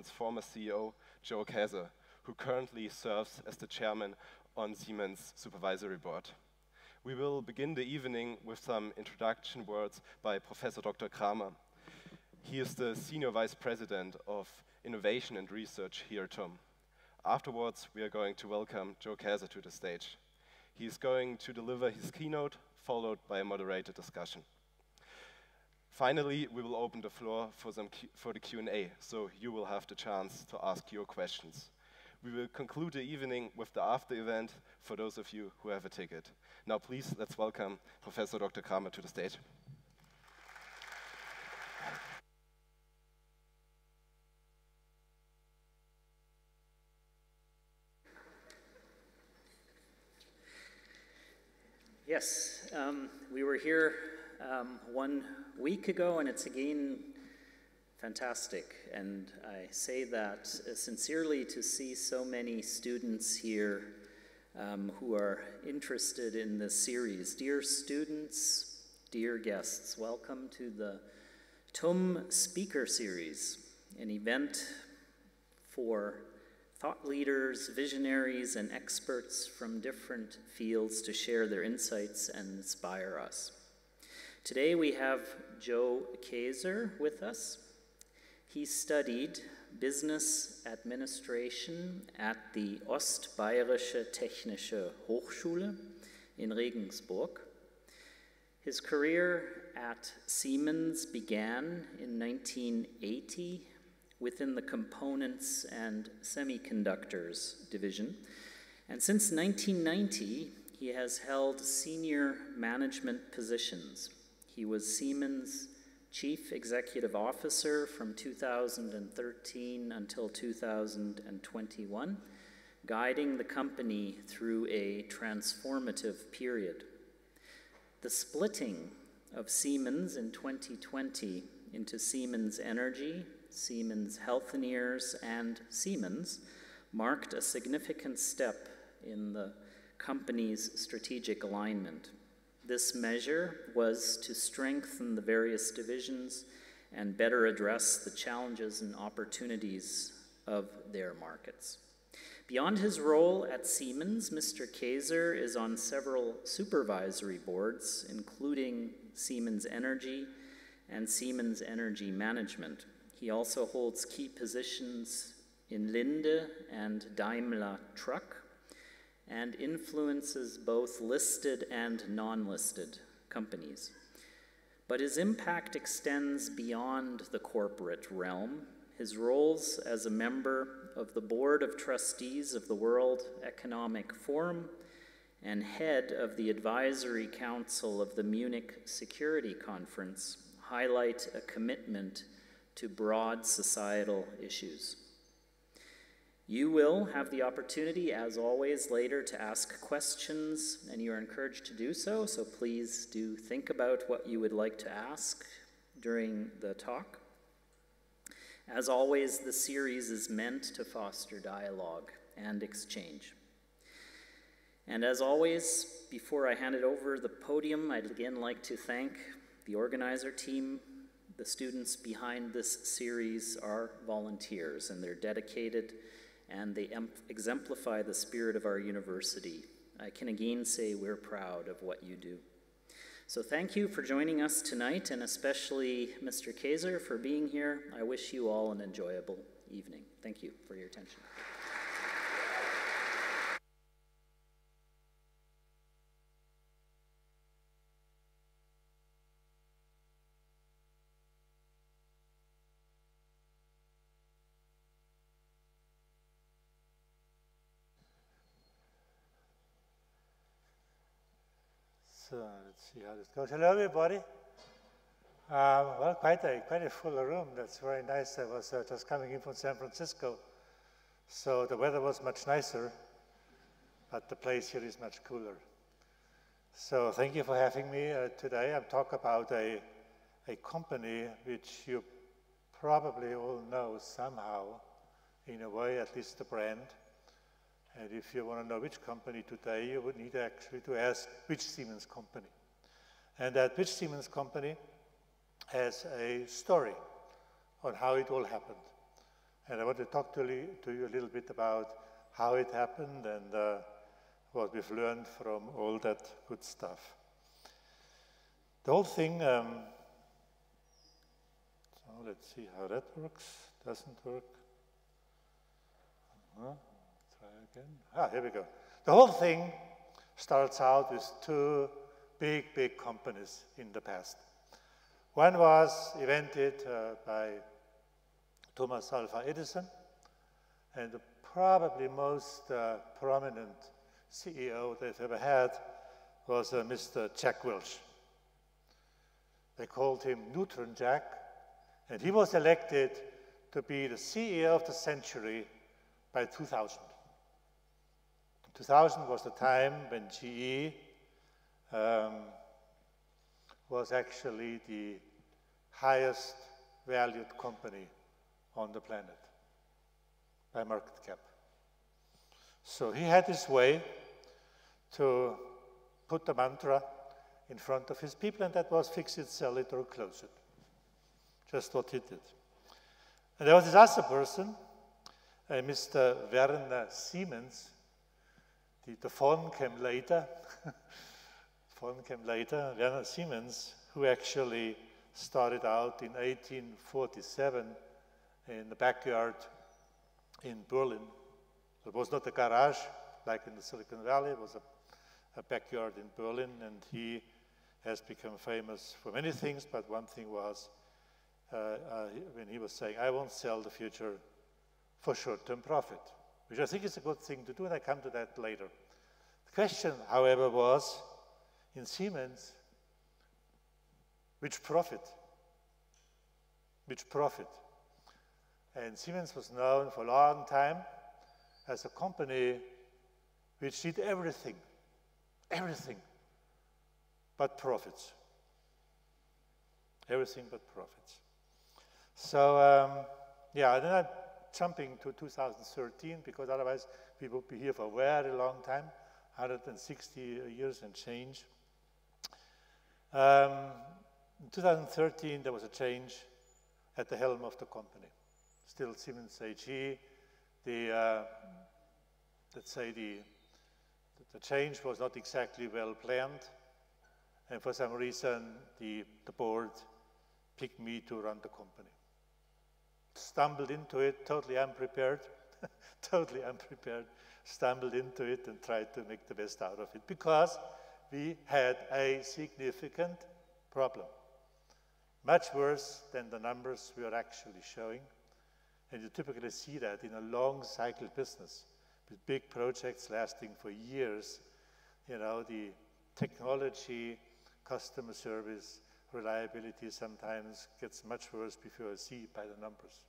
Siemens' former CEO, Joe Kaeser, who currently serves as the chairman on Siemens Supervisory Board. We will begin the evening with some introduction words by Professor Dr. Kramer. He is the Senior Vice President of Innovation and Research here at TUM. Afterwards, we are going to welcome Joe Kaeser to the stage. He is going to deliver his keynote, followed by a moderated discussion. Finally, we will open the floor for the Q&A, so you will have the chance to ask your questions. We will conclude the evening with the after event for those of you who have a ticket. Now please, let's welcome Professor Dr. Kramer to the stage. Yes, we were here 1 week ago, and it's again fantastic. And I say that sincerely to see so many students here who are interested in this series. Dear students, dear guests, welcome to the TUM Speaker Series, an event for thought leaders, visionaries, and experts from different fields to share their insights and inspire us. Today we have Joe Kaeser with us. He studied business administration at the Ostbayerische Technische Hochschule in Regensburg. His career at Siemens began in 1980 within the Components and Semiconductors division. And since 1990, he has held senior management positions. He was Siemens Chief Executive Officer from 2013 until 2021, guiding the company through a transformative period. The splitting of Siemens in 2020 into Siemens Energy, Siemens Healthineers, and Siemens marked a significant step in the company's strategic alignment. This measure was to strengthen the various divisions and better address the challenges and opportunities of their markets. Beyond his role at Siemens, Mr. Kaeser is on several supervisory boards, including Siemens Energy and Siemens Energy Management. He also holds key positions in Linde and Daimler Truck, and influences both listed and non-listed companies. But his impact extends beyond the corporate realm. His roles as a member of the Board of Trustees of the World Economic Forum and head of the Advisory Council of the Munich Security Conference highlight a commitment to broad societal issues. You will have the opportunity, as always, later to ask questions, and you are encouraged to do so, so please do think about what you would like to ask during the talk. As always, the series is meant to foster dialogue and exchange. And as always, before I hand it over the podium, I'd again like to thank the organizer team. The students behind this series are volunteers, and they're dedicated, and they exemplify the spirit of our university. I can again say we're proud of what you do. So thank you for joining us tonight, and especially Mr. Kaeser for being here. I wish you all an enjoyable evening. Thank you for your attention. So let's see how this goes. Hello, everybody. Well, quite a full room. That's very nice. I was just coming in from San Francisco, so the weather was much nicer, but the place here is much cooler. So thank you for having me today. I'm talking about a company which you probably all know somehow, in a way, at least the brand. And if you want to know which company today, you would need actually to ask which Siemens company. And that which Siemens company has a story on how it all happened. And I want to talk to you a little bit about how it happened and what we've learned from all that good stuff. The whole thing, so let's see how that works. Doesn't work. Try again. Here we go. The whole thing starts out with two big companies in the past. One was invented by Thomas Alva Edison, and the probably most prominent CEO they've ever had was Mr. Jack Welch. They called him Neutron Jack, and he was elected to be the CEO of the century by 2000. 2000 was the time when GE was actually the highest valued company on the planet by market cap. So he had his way to put the mantra in front of his people, and that was fix it, sell it, or close it. Just what he did. And there was this other person, Mr. Werner Siemens. The phone came later. Werner Siemens, who actually started out in 1847 in the backyard in Berlin. It was not a garage like in the Silicon Valley, it was a backyard in Berlin, and he has become famous for many things, but one thing was when he was saying, I won't sell the future for short-term profit, which I think is a good thing to do, and I come to that later. The question, however, was, in Siemens, which profit? Which profit? And Siemens was known for a long time as a company which did everything but profits. Everything but profits. So, yeah, then I'm jumping to 2013, because otherwise we would be here for a very long time, 160 years and change. In 2013, there was a change at the helm of the company. Still Siemens AG. Let's say the change was not exactly well planned, and for some reason the board picked me to run the company. Stumbled into it, totally unprepared, stumbled into it and tried to make the best out of it, because we had a significant problem. Much worse than the numbers we are actually showing. And you typically see that in a long cycle business with big projects lasting for years. You know, the technology, customer service, reliability sometimes gets much worse before you see it by the numbers.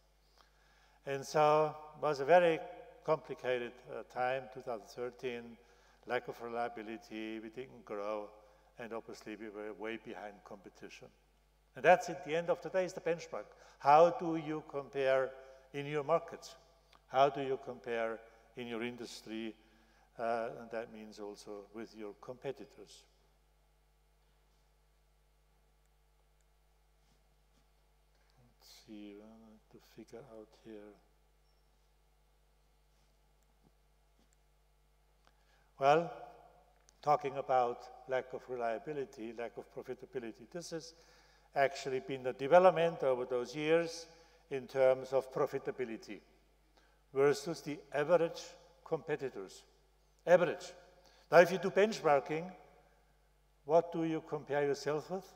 And so it was a very complicated time, 2013, lack of reliability, we didn't grow, and obviously we were way behind competition. And that's at the end of the day is the benchmark. How do you compare in your markets? How do you compare in your industry? And that means also with your competitors. Let's see, to figure out here. Well, talking about lack of reliability, lack of profitability, this has actually been the development over those years in terms of profitability versus the average competitors. Average. Now, if you do benchmarking, what do you compare yourself with?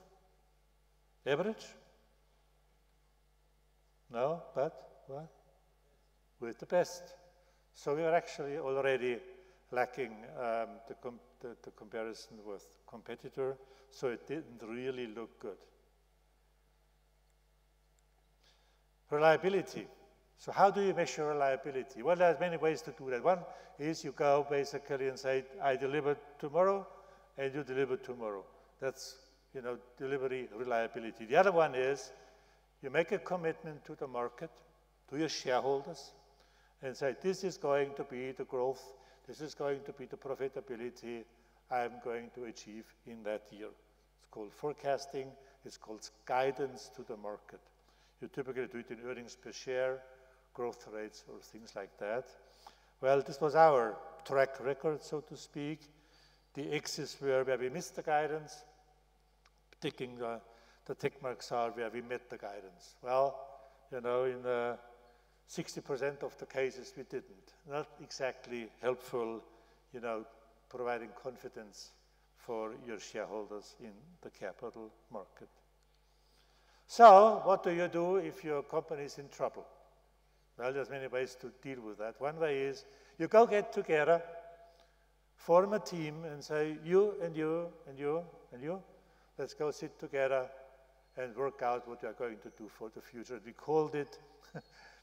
Average? No, but what? With the best. So we are actually already lacking the comparison with competitor, so it didn't really look good. Reliability. So how do you measure reliability? Well, there are many ways to do that. One is you go basically and say, I deliver tomorrow, and you deliver tomorrow. That's, you know, delivery reliability. The other one is you make a commitment to the market, to your shareholders, and say, this is going to be the growth, this is going to be the profitability I'm going to achieve in that year. It's called forecasting, it's called guidance to the market. You typically do it in earnings per share, growth rates or things like that. Well, this was our track record, so to speak. The X's were where we missed the guidance. Ticking the tick marks are where we met the guidance. Well, you know, in 60% of the cases we didn't. Not exactly helpful, you know, providing confidence for your shareholders in the capital market. So, what do you do if your company is in trouble? Well, there's many ways to deal with that. One way is you go get together, form a team and say, you and you and you and you, let's go sit together and work out what we are going to do for the future. We called it,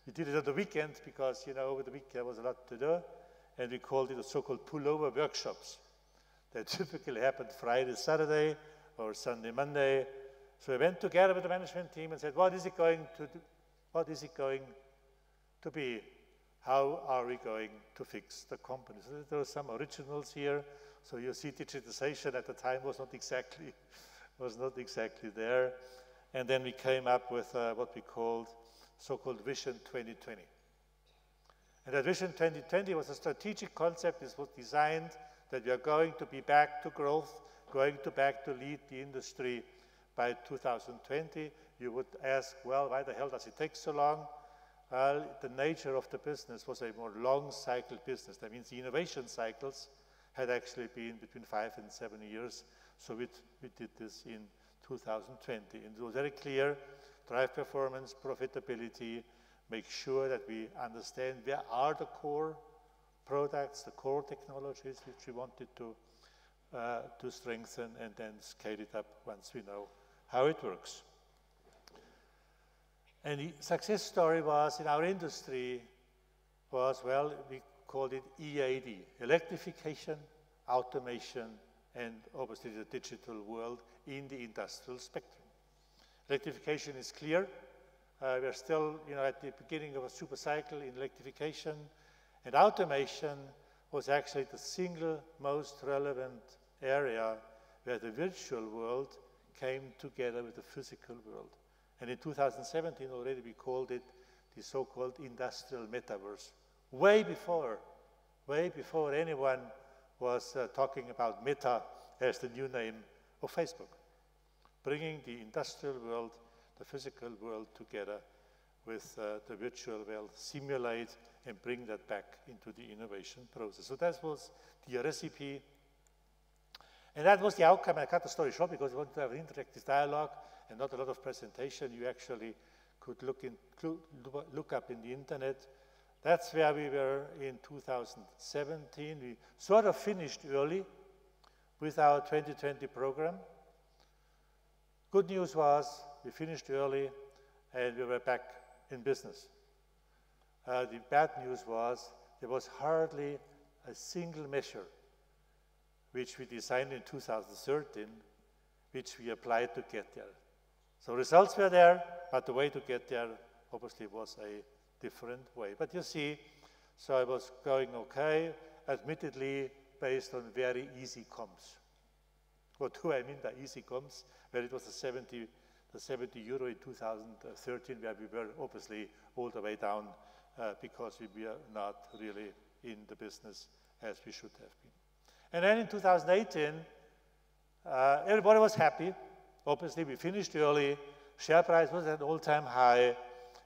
we did it on the weekend because, you know, over the week there was a lot to do, and we called it the so-called pullover workshops. They typically happened Friday, Saturday, or Sunday, Monday. So we went together with the management team and said, what is it going to do? What is it going to be? How are we going to fix the company? So there were some originals here. So you see digitization at the time was not exactly there. And then we came up with what we called so-called Vision 2020. And that Vision 2020 was a strategic concept. It was designed that we are going to be back to growth, going to back to lead the industry by 2020. You would ask, well, why the hell does it take so long? Well, the nature of the business was a more long cycle business. That means the innovation cycles had actually been between 5 and 7 years. So we did this in 2020. And it was very clear, drive performance, profitability, make sure that we understand where are the core products, the core technologies which we wanted to strengthen, and then scale it up once we know how it works. And the success story was in our industry was, well, we called it EAD, electrification, automation, and obviously the digital world in the industrial spectrum. Electrification is clear. We're still, you know, at the beginning of a super cycle in electrification, and automation was actually the single most relevant area where the virtual world came together with the physical world. And in 2017 already we called it the so-called industrial metaverse. Way before anyone was talking about Meta as the new name of Facebook. Bringing the industrial world, the physical world together with the virtual world, simulate and bring that back into the innovation process. So that was the recipe. And that was the outcome. I cut the story short because we wanted to have an interactive dialogue and not a lot of presentation. You actually could look up in the internet. That's where we were in 2017. We sort of finished early with our 2020 program. Good news was we finished early and we were back in business. The bad news was there was hardly a single measure which we designed in 2013, which we applied to get there. So results were there, but the way to get there obviously was a different way. But you see, so I was going okay, admittedly based on very easy comps. What do I mean by easy comps? Well, it was the 70 euro in 2013, where we were obviously all the way down because we were not really in the business as we should have been. And then in 2018, everybody was happy. Obviously, we finished early. Share price was at an all-time high.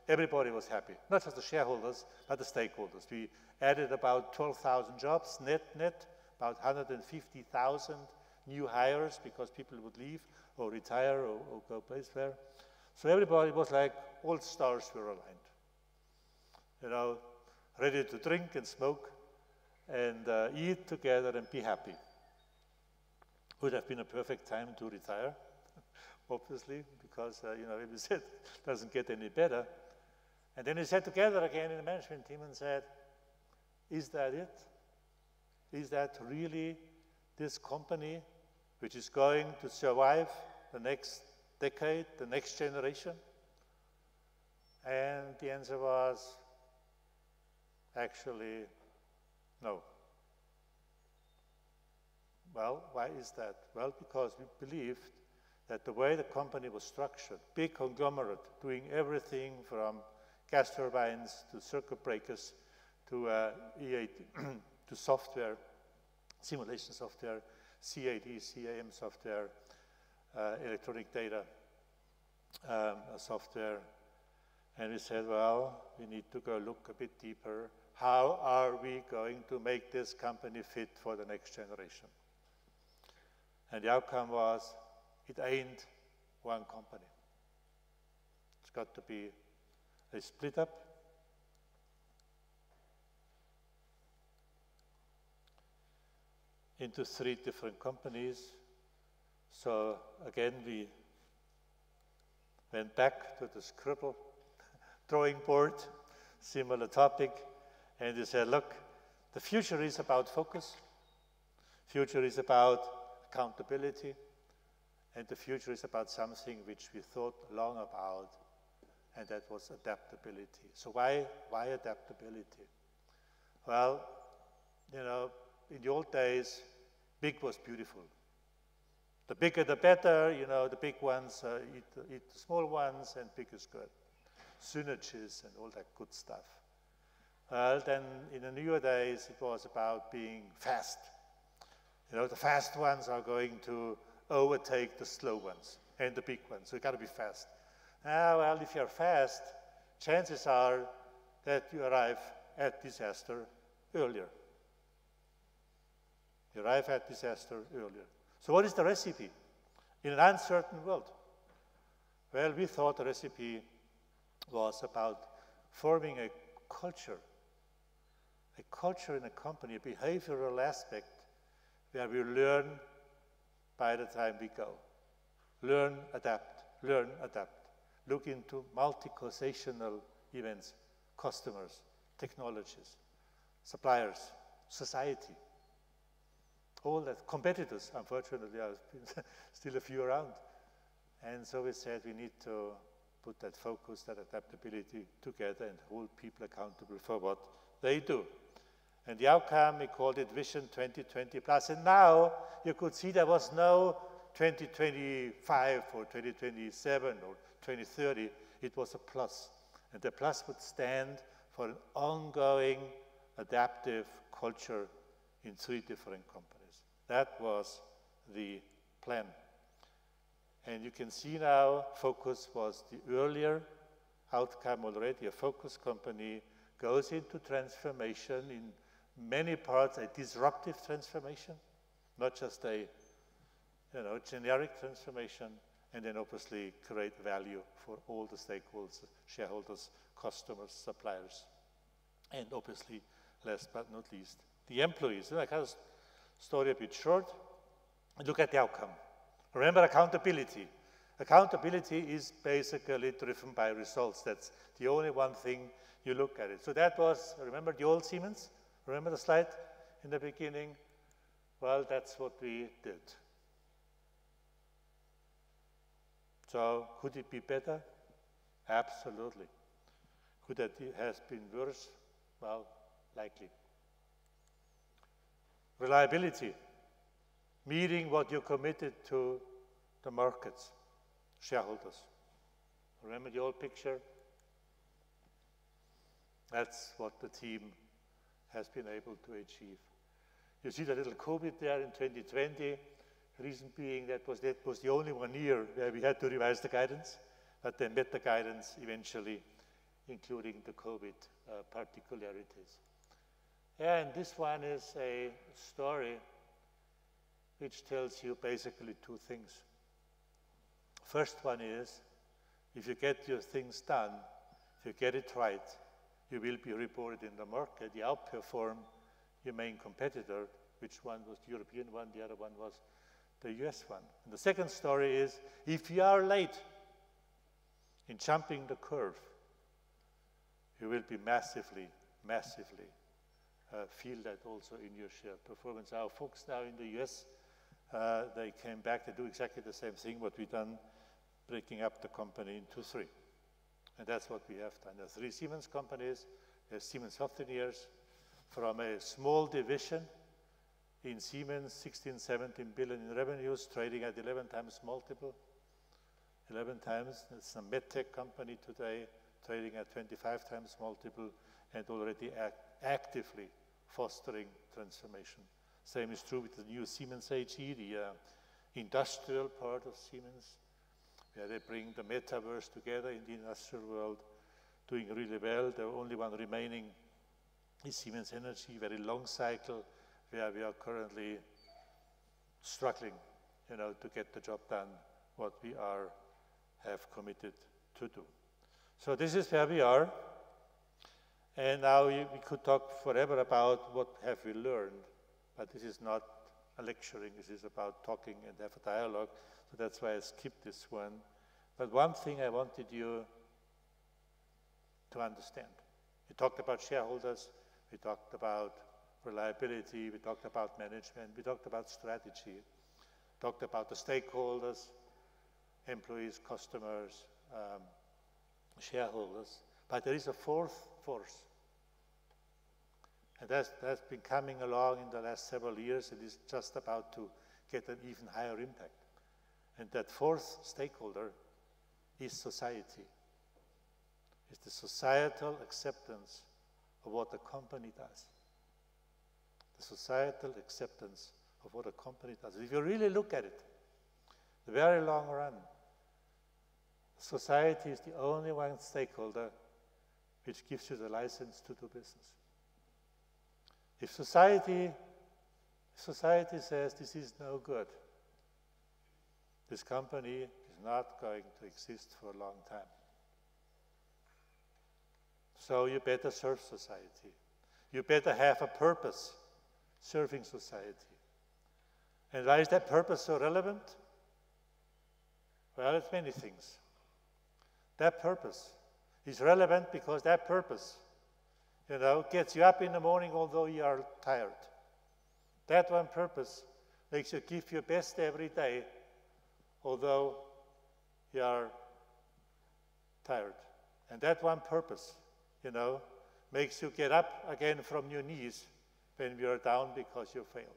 Everybody was happy, not just the shareholders, but the stakeholders. We added about 12,000 jobs, net, about 150,000 new hires because people would leave or retire or go elsewhere. So everybody was like, all stars were aligned. You know, ready to drink and smoke and eat together and be happy. Would have been a perfect time to retire, obviously, because, you know, we said it doesn't get any better. And then we sat together again in the management team and said, is that it? Is that really this company which is going to survive the next decade, the next generation? And the answer was actually no. Well, why is that? Well, because we believed that the way the company was structured, big conglomerate, doing everything from gas turbines, to circuit breakers, to EAD, to software, simulation software, CAD, CAM software, electronic data software. And we said, well, we need to go look a bit deeper. How are we going to make this company fit for the next generation? And the outcome was, it ain't one company. It's got to be a split up. Into 3 different companies. So again, we went back to the scribble drawing board, similar topic, and we said, look, the future is about focus, future is about accountability, and the future is about something which we thought long about, and that was adaptability. So why adaptability? Well, you know, in the old days, big was beautiful. The bigger the better, you know, the big ones eat the small ones, and big is good. Synergies and all that good stuff. Well, then in the newer days, it was about being fast. You know, the fast ones are going to overtake the slow ones and the big ones, so you got to be fast. Well, if you're fast, chances are that you arrive at disaster earlier. You arrive at disaster earlier. So what is the recipe in an uncertain world? Well, we thought the recipe was about forming a culture in a company, a behavioral aspect where we learn by the time we go. Learn, adapt, look into multi-causational events, customers, technologies, suppliers, society, all that, competitors, unfortunately, there are still a few around. And so we said we need to put that focus, that adaptability together and hold people accountable for what they do. And the outcome, we called it Vision 2020 Plus. And now you could see there was no 2025 or 2027 or 2030. It was a plus. And the plus would stand for an ongoing adaptive culture in 3 different companies. That was the plan. And you can see now, focus was the earlier outcome already. A focus company goes into transformation in many parts, a disruptive transformation, not just a generic transformation, and then obviously create value for all the stakeholders, shareholders, customers, suppliers, and obviously, last but not least, the employees. I cut the story a bit short. Look at the outcome. Remember accountability. Accountability is basically driven by results. That's the only one thing you look at it. So that was, remember the old Siemens? Remember the slide in the beginning? Well, that's what we did. So could it be better? Absolutely. Could it have been worse? Well, likely. Reliability. Meeting what you committed to the markets, shareholders. Remember the old picture? That's what the team has been able to achieve. You see the little COVID there in 2020. Reason being that was the only 1 year where we had to revise the guidance, but then met the guidance eventually, including the COVID particularities. And this one is a story which tells you basically 2 things. First one is, if you get your things done, if you get it right, you will be reported in the market. You outperform your main competitor, which one was the European one, the other one was the US one. And the second story is, if you are late in jumping the curve, you will be massively feel that also in your share performance. Our folks now in the US, they came back to do exactly the same thing what we've done, breaking up the company into 3. And that's what we have done. There are 3 Siemens companies. There's Siemens Healthineers, from a small division in Siemens, 16, 17 billion in revenues, trading at 11 times multiple. 11 times. It's a medtech company today, trading at 25 times multiple, and already actively fostering transformation. Same is true with the new Siemens AG, the industrial part of Siemens, where they bring the metaverse together in the industrial world, doing really well. The only one remaining is Siemens Energy, very long cycle, where we are currently struggling, to get the job done, what we have committed to do. So this is where we are. And now we could talk forever about what have we learned, but this is not a lecturing, this is about talking and have a dialogue, so that's why I skipped this one. But one thing I wanted you to understand. We talked about shareholders, we talked about reliability, we talked about management, we talked about strategy, talked about the stakeholders, employees, customers, shareholders, but there is a fourth force. And that's been coming along in the last several years. It is just about to get an even higher impact. And that fourth stakeholder is society. It's the societal acceptance of what a company does. The societal acceptance of what a company does. If you really look at it, the very long run, society is the only one stakeholder which gives you the license to do business. If society says this is no good, this company is not going to exist for a long time. So you better serve society. You better have a purpose serving society. And why is that purpose so relevant? Well, it's many things. That purpose is relevant because that purpose, gets you up in the morning although you are tired. That one purpose makes you give your best every day although you are tired. And that one purpose, makes you get up again from your knees when you are down because you failed.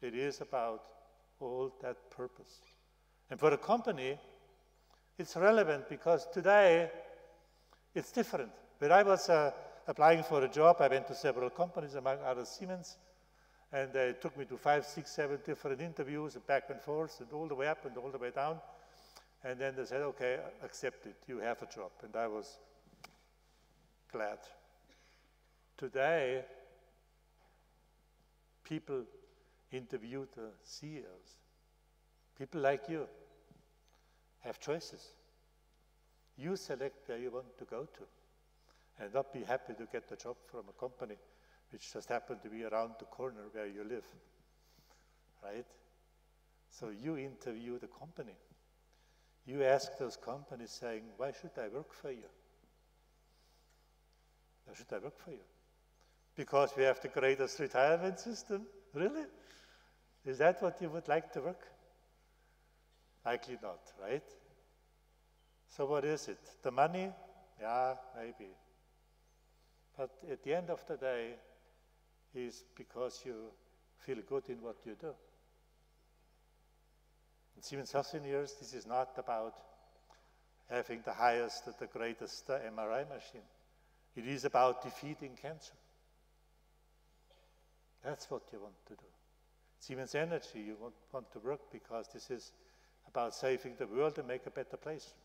It is about all that purpose. And for a company, it's relevant because today it's different. When I was applying for a job, I went to several companies, among others Siemens, and they took me to 5, 6, 7 different interviews, and back and forth, and all the way up and all the way down. And then they said, okay, accept it, you have a job. And I was glad. Today, people interview the CEOs. People like you have choices. You select where you want to go to, and not be happy to get the job from a company which just happened to be around the corner where you live, right? So you interview the company. You ask those companies saying, why should I work for you? Why should I work for you? Because we have the greatest retirement system? Really? Is that what you would like to work? Likely not, right? So what is it? The money? Yeah, maybe. But at the end of the day, is because you feel good in what you do. In Siemens Healthineers, this is not about having the highest, the greatest MRI machine. It is about defeating cancer. That's what you want to do. Siemens Energy, you want to work because this is about saving the world and make a better place.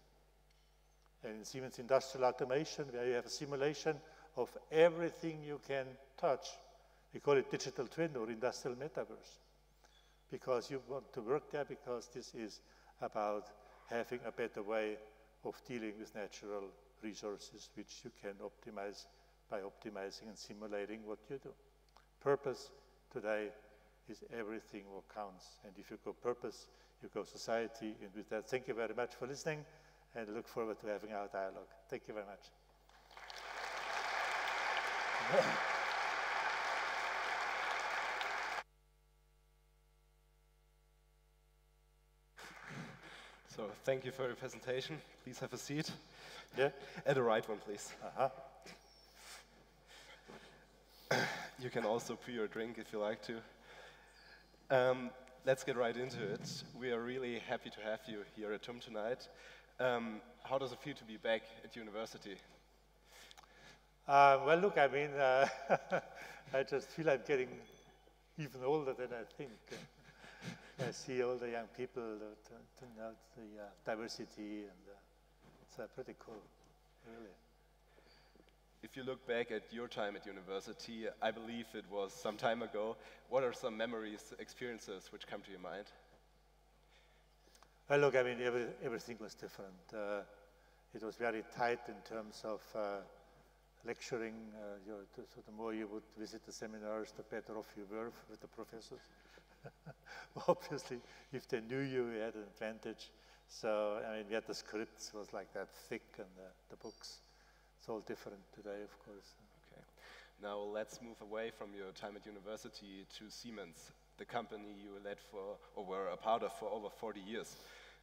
And in Siemens Industrial Automation, where you have a simulation of everything you can touch, we call it digital twin or industrial metaverse. Because you want to work there because this is about having a better way of dealing with natural resources, which you can optimize by optimizing and simulating what you do. Purpose today is everything what counts. And if you go purpose, you go society. And with that, thank you very much for listening, and I look forward to having our dialogue. Thank you very much. So thank you for your presentation. Please have a seat. Yeah. And the right one, please. Uh-huh. You can also pour your drink if you like to. Let's get right into it. We are really happy to have you here at TUM tonight. How does it feel to be back at university? Well, look, I mean, I just feel I'm getting even older than I think. I see all the young people, the diversity, and it's pretty cool, really. If you look back at your time at university, I believe it was some time ago. What are some memories, experiences which come to your mind? Well, look, I mean, everything was different. It was very tight in terms of lecturing. So the more you would visit the seminars, the better off you were with the professors. Obviously, if they knew you, you had an advantage. So, I mean, we had the scripts, was like that thick, and the books. It's all different today, of course. Okay. Now let's move away from your time at university to Siemens, the company you led for, or were a part of for over 40 years.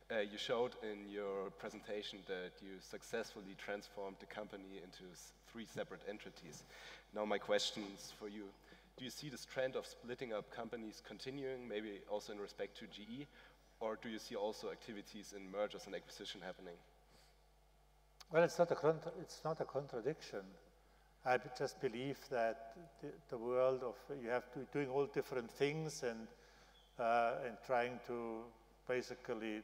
You showed in your presentation that you successfully transformed the company into 3 separate entities. Now my questions for you. Do you see this trend of splitting up companies continuing, maybe also in respect to GE, or do you see also activities in mergers and acquisition happening? Well, it's not a contradiction. I just believe that the world of, you have to doing all different things and trying to basically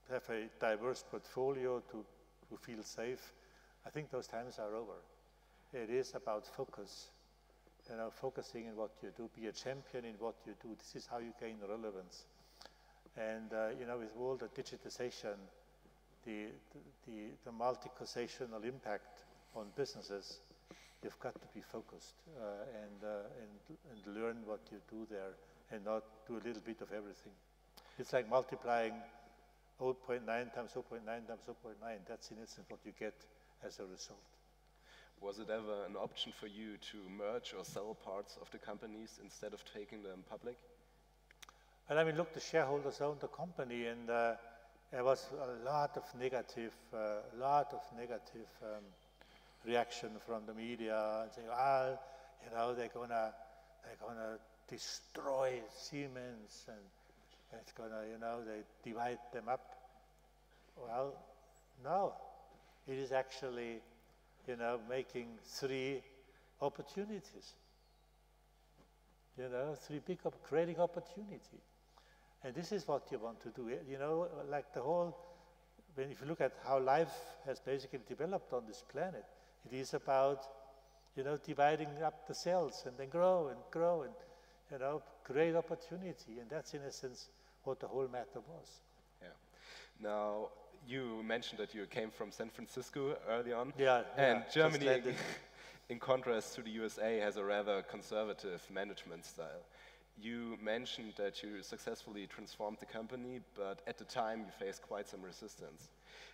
have a diverse portfolio to feel safe. I think those times are over. It is about focus. You know, focusing in what you do, be a champion in what you do. This is how you gain relevance. And you know, with all the digitization, the multi-causational impact on businesses, you've got to be focused and learn what you do there and not do a little bit of everything. It's like multiplying 0.9 times 0.9 times 0.9. That's in essence what you get as a result. Was it ever an option for you to merge or sell parts of the companies instead of taking them public? Well, I mean, look, the shareholders own the company, and there was a lot of negative reaction from the media, and saying, "Ah, you know, they're gonna destroy Siemens, and it's gonna, you know, they divide them up." Well, no, it is actually, you know, making 3 opportunities. You know, 3 big creating opportunity. And this is what you want to do. You know, like the whole, if you look at how life has basically developed on this planet, it is about, you know, dividing up the cells and then grow and, you know, create opportunity. And that's in essence what the whole matter was. Yeah. Now, you mentioned that you came from San Francisco early on. Yeah. And Germany, in contrast to the USA, has a rather conservative management style. You mentioned that you successfully transformed the company, but at the time you faced quite some resistance.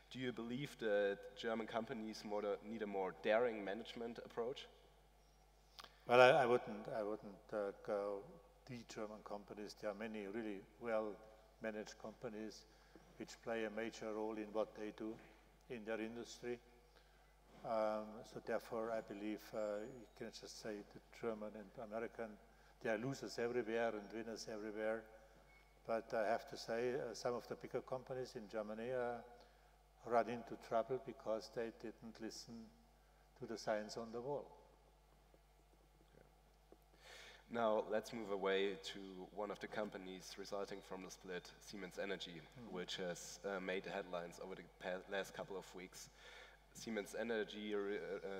Do you believe that German companies need a more daring management approach? Well, I wouldn't go the German companies. There are many really well-managed companies which play a major role in what they do in their industry. So therefore, I believe you can just say the German and American, there are losers everywhere and winners everywhere. But I have to say, some of the bigger companies in Germany run into trouble because they didn't listen to the signs on the wall. Now let's move away to one of the companies resulting from the split, Siemens Energy, which has made the headlines over the last couple of weeks. Siemens Energy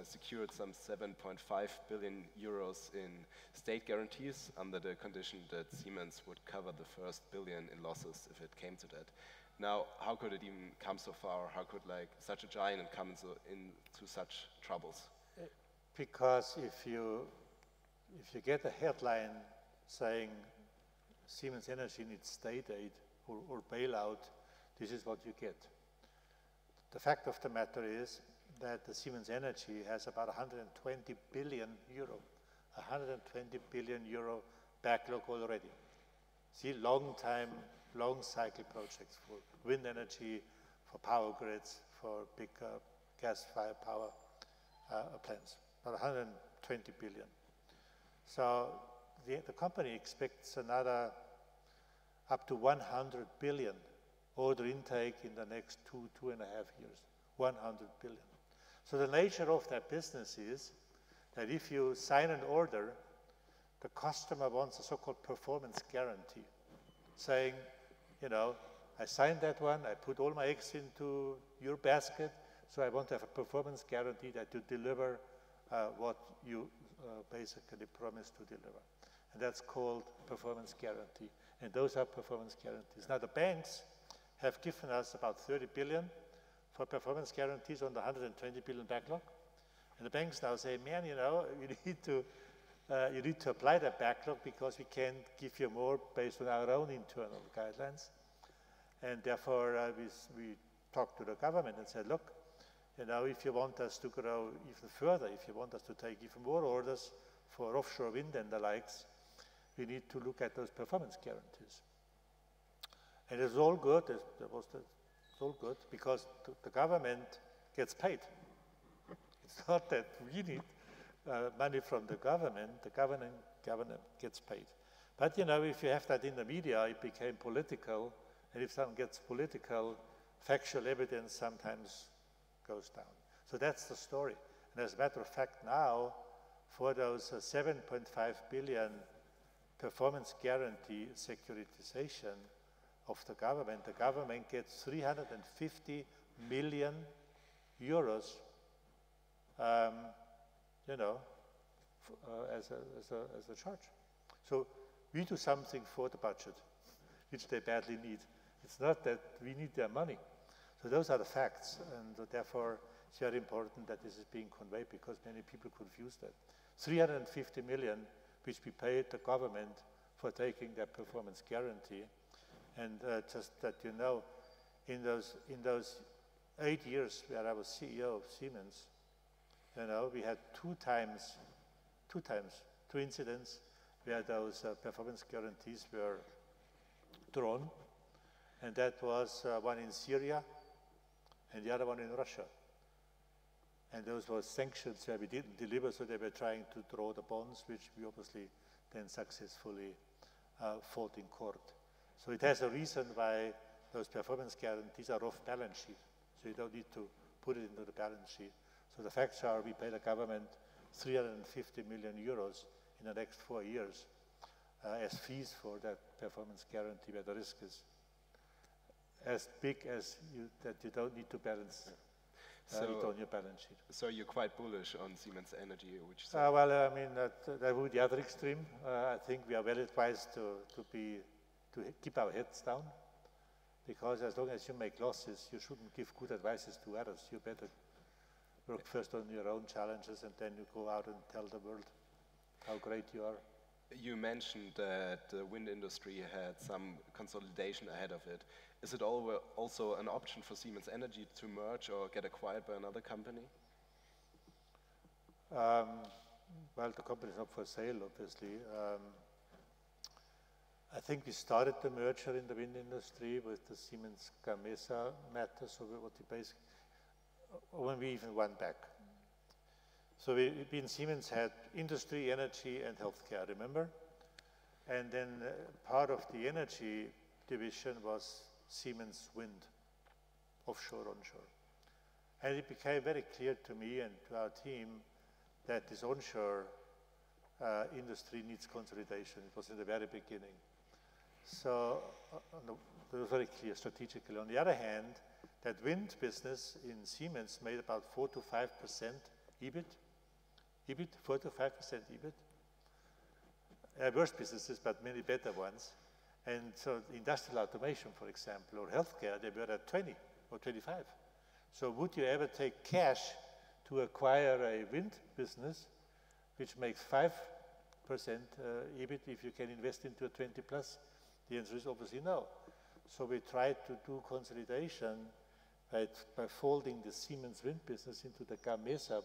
secured some 7.5 billion euros in state guarantees under the condition that Siemens would cover the first billion in losses if it came to that. Now, how could it even come so far? How could such a giant come into such troubles? Because if you get a headline saying Siemens Energy needs state aid or bailout, this is what you get. The fact of the matter is that the Siemens Energy has about 120 billion euro backlog already. See, long cycle projects for wind energy, for power grids, for big gas-fired power plants, about 120 billion. So the company expects another up to 100 billion order intake in the next 2.5 years, 100 billion. So the nature of that business is that if you sign an order, the customer wants a so-called performance guarantee, saying, you know, I signed that one, I put all my eggs into your basket, so I want to have a performance guarantee that you deliver what you basically promised to deliver. And that's called performance guarantee. And those are performance guarantees. Now the banks have given us about 30 billion for performance guarantees on the 120 billion backlog. And the banks now say, man, you know, you need to apply that backlog because we can't give you more based on our own internal guidelines. And therefore, we talked to the government and said, look, you know, if you want us to grow even further, if you want us to take even more orders for offshore wind and the likes, we need to look at those performance guarantees. And it's all good. It's all good because the government gets paid. It's not that we need money from the government. The government gets paid. But you know, if you have that in the media, it became political. And if someone gets political, factual evidence sometimes goes down. So that's the story. And as a matter of fact, now, for those 7.5 billion performance guarantee securitization of the government gets 350 million euros, you know, as a charge. So we do something for the budget, which they badly need. It's not that we need their money. So those are the facts, and therefore it's very important that this is being conveyed because many people confuse that. 350 million, which we paid the government for taking that performance guarantee. And just that you know, in those 8 years where I was CEO of Siemens, you know, we had two incidents where those performance guarantees were drawn. And that was one in Syria and the other one in Russia. And those were sanctions where we didn't deliver, so they were trying to draw the bonds, which we obviously then successfully fought in court. So it has a reason why those performance guarantees are off balance sheet. So you don't need to put it into the balance sheet. So the facts are we pay the government 350 million euros in the next 4 years as fees for that performance guarantee, where the risk is as big as that you don't need to balance it on your balance sheet. So you're quite bullish on Siemens Energy, which is well, I mean, that would be the other extreme. I think we are well advised to keep our heads down, because as long as you make losses, you shouldn't give good advices to others. You better work first on your own challenges, and then you go out and tell the world how great you are. You mentioned that the wind industry had some consolidation ahead of it. Is it also an option for Siemens Energy to merge or get acquired by another company? Well, the company is not for sale, obviously. I think we started the merger in the wind industry with the Siemens Gamesa matter, so when we even went back. So we in Siemens had industry, energy, and healthcare, remember? And then part of the energy division was Siemens Wind, offshore, onshore. And it became very clear to me and to our team that this onshore industry needs consolidation. It was in the very beginning. So it was very clear strategically. On the other hand, that wind business in Siemens made about 4 to 5% EBIT, 4 to 5% EBIT. Worse businesses, but many better ones. And so industrial automation, for example, or healthcare, they were at 20 or 25. So would you ever take cash to acquire a wind business which makes 5% EBIT if you can invest into a 20 plus? The answer is obviously no. So we tried to do consolidation by folding the Siemens wind business into the Gamesa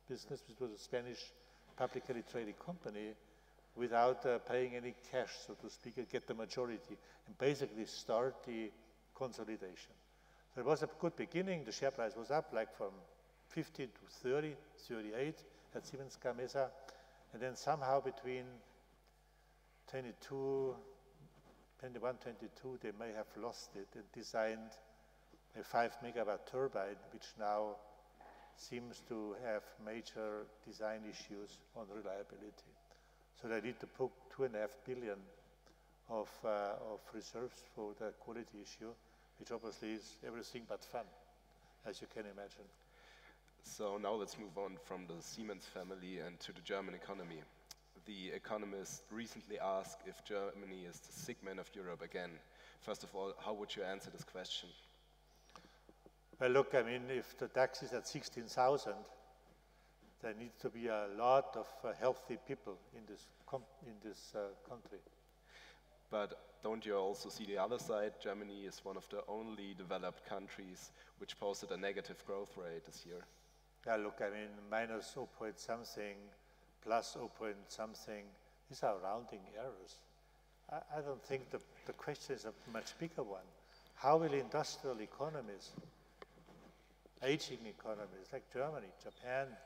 business, which was a Spanish publicly traded company, without paying any cash, so to speak, and get the majority, and basically start the consolidation. So it was a good beginning. The share price was up like from 15 to 30, 38 at Siemens Gamesa, and then somehow between 22, 21, 22, they may have lost it and designed a 5-megawatt turbine, which now seems to have major design issues on reliability. So they need to put 2.5 billion of reserves for the quality issue, which obviously is everything but fun, as you can imagine. So now let's move on from the Siemens family and to the German economy. The Economist recently asked if Germany is the sick man of Europe again. First of all, how would you answer this question? Well, look, I mean, if the tax is at 16,000, there needs to be a lot of healthy people in this country. But don't you also see the other side? Germany is one of the only developed countries which posted a negative growth rate this year. Yeah, look, I mean, minus 0 point something, plus 0 point something, these are rounding errors. I don't think the question is a much bigger one. How will industrial economies, aging economies like Germany, Japan,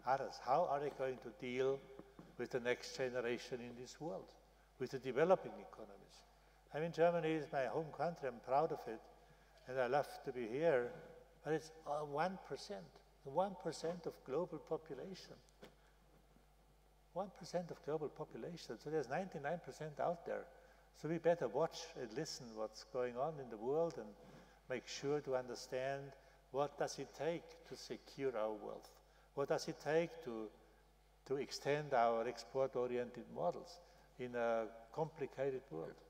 others, how are they going to deal with the next generation in this world, with the developing economies? I mean, Germany is my home country, I'm proud of it, and I love to be here, but it's 1% of global population. 1% of global population, so there's 99% out there. So we better watch and listen what's going on in the world and make sure to understand what does it take to secure our wealth? What does it take to extend our export-oriented models in a complicated world?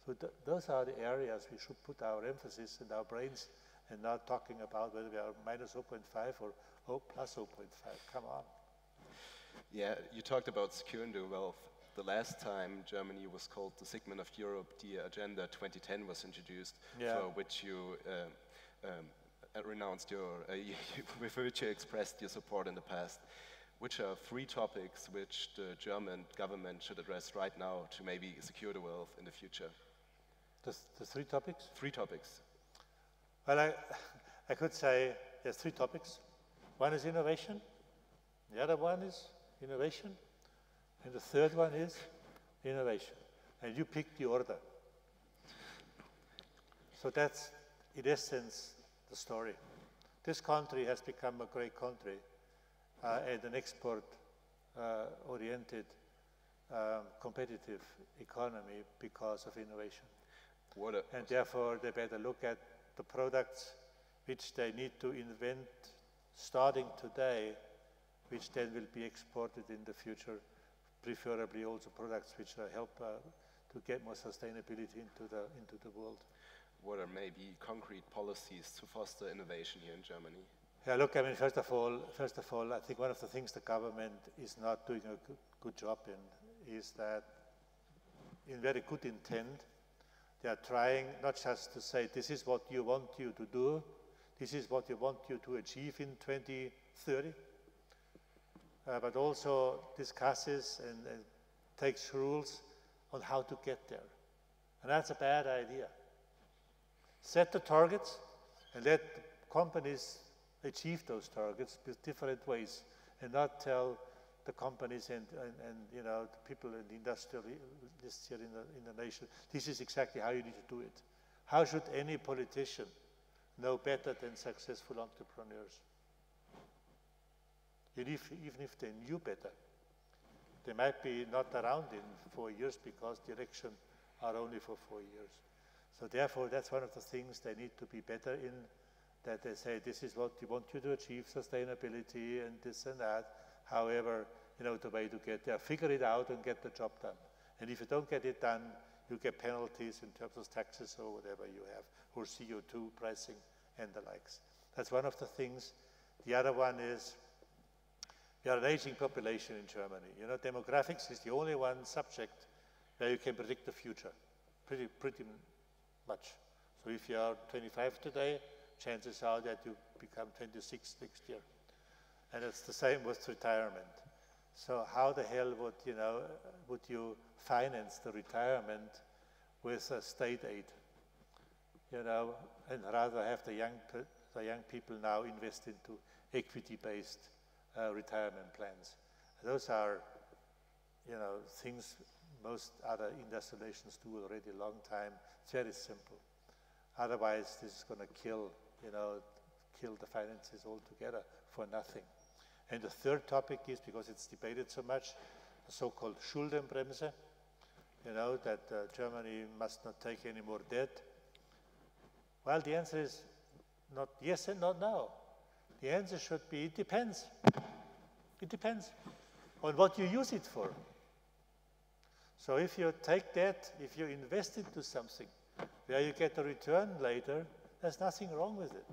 So those are the areas we should put our emphasis and our brains and not talking about whether we are minus 0.5 or plus 0.5. Come on. Yeah, you talked about securing the wealth. The last time Germany was called the segment of Europe, the Agenda 2010 was introduced, for which you renounced your, with which you expressed your support in the past. Which are 3 topics which the German government should address right now to maybe secure the wealth in the future? The 3 topics? 3 topics. Well, I could say there's 3 topics. One is innovation, the other one is innovation, and the third one is innovation. And you pick the order. So that's, in essence, the story. This country has become a great country and an export-oriented, competitive economy because of innovation. And therefore, they better look at the products which they need to invent starting today, which then will be exported in the future, preferably also products which help to get more sustainability into the world. What are maybe concrete policies to foster innovation here in Germany? Yeah, look, I mean, first of all, I think one of the things the government is not doing a good job in is that, in very good intent, they are trying not just to say, this is what you want you to do, this is what you want you to achieve in 2030, but also discusses and takes rules on how to get there. And that's a bad idea. Set the targets and let companies achieve those targets with different ways, and not tell the companies and you know, the people in the industrialists here in the nation, this is exactly how you need to do it. How should any politician know better than successful entrepreneurs? Even if they knew better, they might be not around in 4 years because the elections are only for 4 years. So therefore, that's one of the things they need to be better in, that they say, this is what we want you to achieve, sustainability and this and that. However, you know, the way to get there, figure it out and get the job done. And if you don't get it done, you get penalties in terms of taxes or whatever you have, or CO2 pricing and the likes. That's one of the things. The other one is, we are an aging population in Germany. You know, demographics is the only one subject where you can predict the future, pretty much. So if you are 25 today, chances are that you become 26 next year. And it's the same with retirement. So how the hell would you finance the retirement with state aid? You know, and rather have the young people now invest into equity-based retirement plans. Those are, you know, things most other industrial nations do already a long time. It's very simple. Otherwise, this is going to kill, kill the finances altogether for nothing. And the third topic is, because it's debated so much, the so-called Schuldenbremse, that Germany must not take any more debt. Well, the answer is not yes and not no. The answer should be, it depends. It depends on what you use it for. So if you take debt, if you invest into something where you get a return later, there's nothing wrong with it.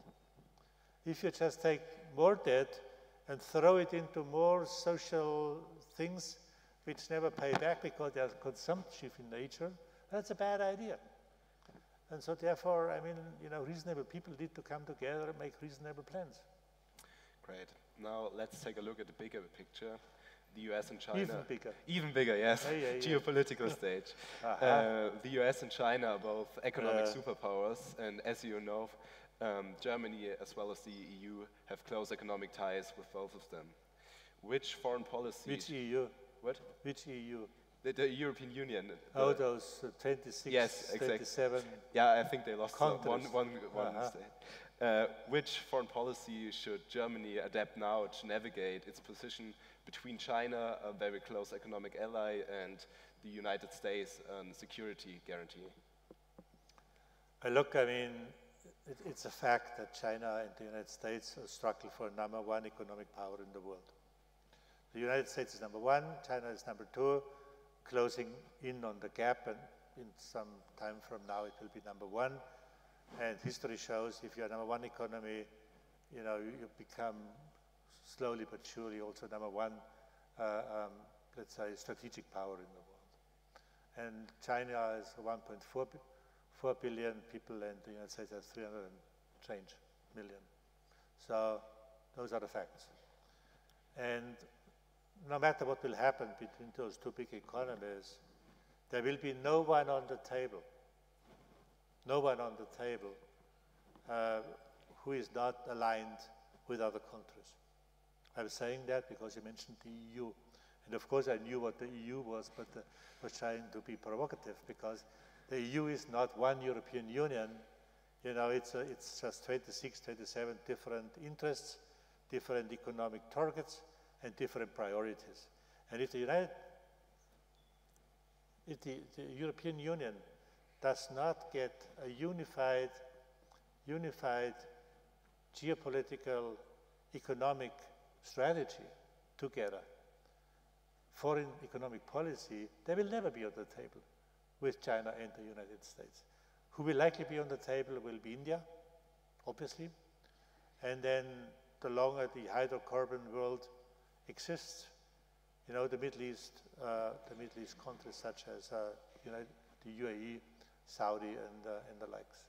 If you just take more debt and throw it into more social things which never pay back because they are consumptive in nature, that's a bad idea. And so therefore, I mean, reasonable people need to come together and make reasonable plans. Great. Now let's take a look at the bigger picture. The US and China. Even bigger. Even bigger, yes. Yeah. Geopolitical stage. The US and China are both economic superpowers, and as you know, Germany as well as the EU have close economic ties with both of them. Which foreign policy? Which EU? What? Which EU? The European Union. Oh, those 26, yes, exactly. 27. Yeah, I think they lost one state. Which foreign policy should Germany adapt now to navigate its position between China, a very close economic ally, and the United States, security guarantee? Look, I mean, it's a fact that China and the United States struggle for #1 economic power in the world. The United States is #1, China is #2, closing in on the gap, and in some time from now it will be #1. And history shows if you're #1 economy, you become slowly but surely also #1, let's say, strategic power in the world. And China is 1.4 billion people, and the United States has 300 and change million. So those are the facts. And no matter what will happen between those two big economies, there will be no one on the table who is not aligned with other countries. I was saying that because you mentioned the EU. And of course I knew what the EU was, but was trying to be provocative, because the EU is not one European Union. It's just 26, 27 different interests, different economic targets, and different priorities. And if the European Union does not get a unified geopolitical economic strategy together, foreign economic policy, they will never be on the table with China and the United States. Who will likely be on the table will be India, obviously. And then the longer the hydrocarbon world exists, the Middle East countries such as the UAE, Saudi, and the likes.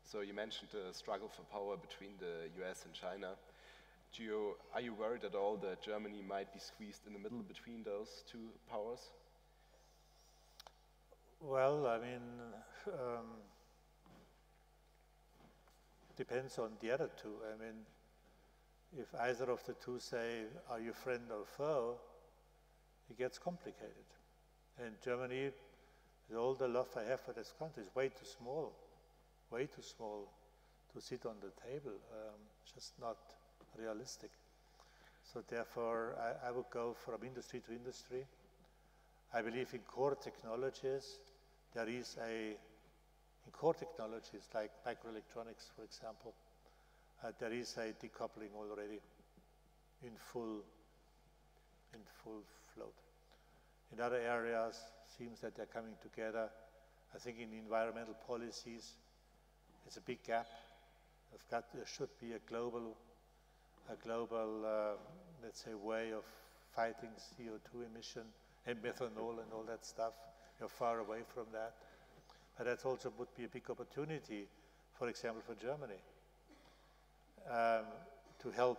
So you mentioned the struggle for power between the US and China. Are you worried at all that Germany might be squeezed in the middle between those two powers? Well, I mean, depends on the other two. I mean, if either of the two say, are you friend or foe, it gets complicated. And Germany, with all the love I have for this country, is way too small to sit on the table, just not realistic. So therefore, I would go from industry to industry. I believe in core technologies. In core technologies like microelectronics, for example, there is a decoupling already in full float. In other areas, it seems that they're coming together. I think in environmental policies, it's a big gap. There should be a global, let's say, way of fighting CO2 emission and methanol and all that stuff. You're far away from that. But that also would be a big opportunity, for example, for Germany, to help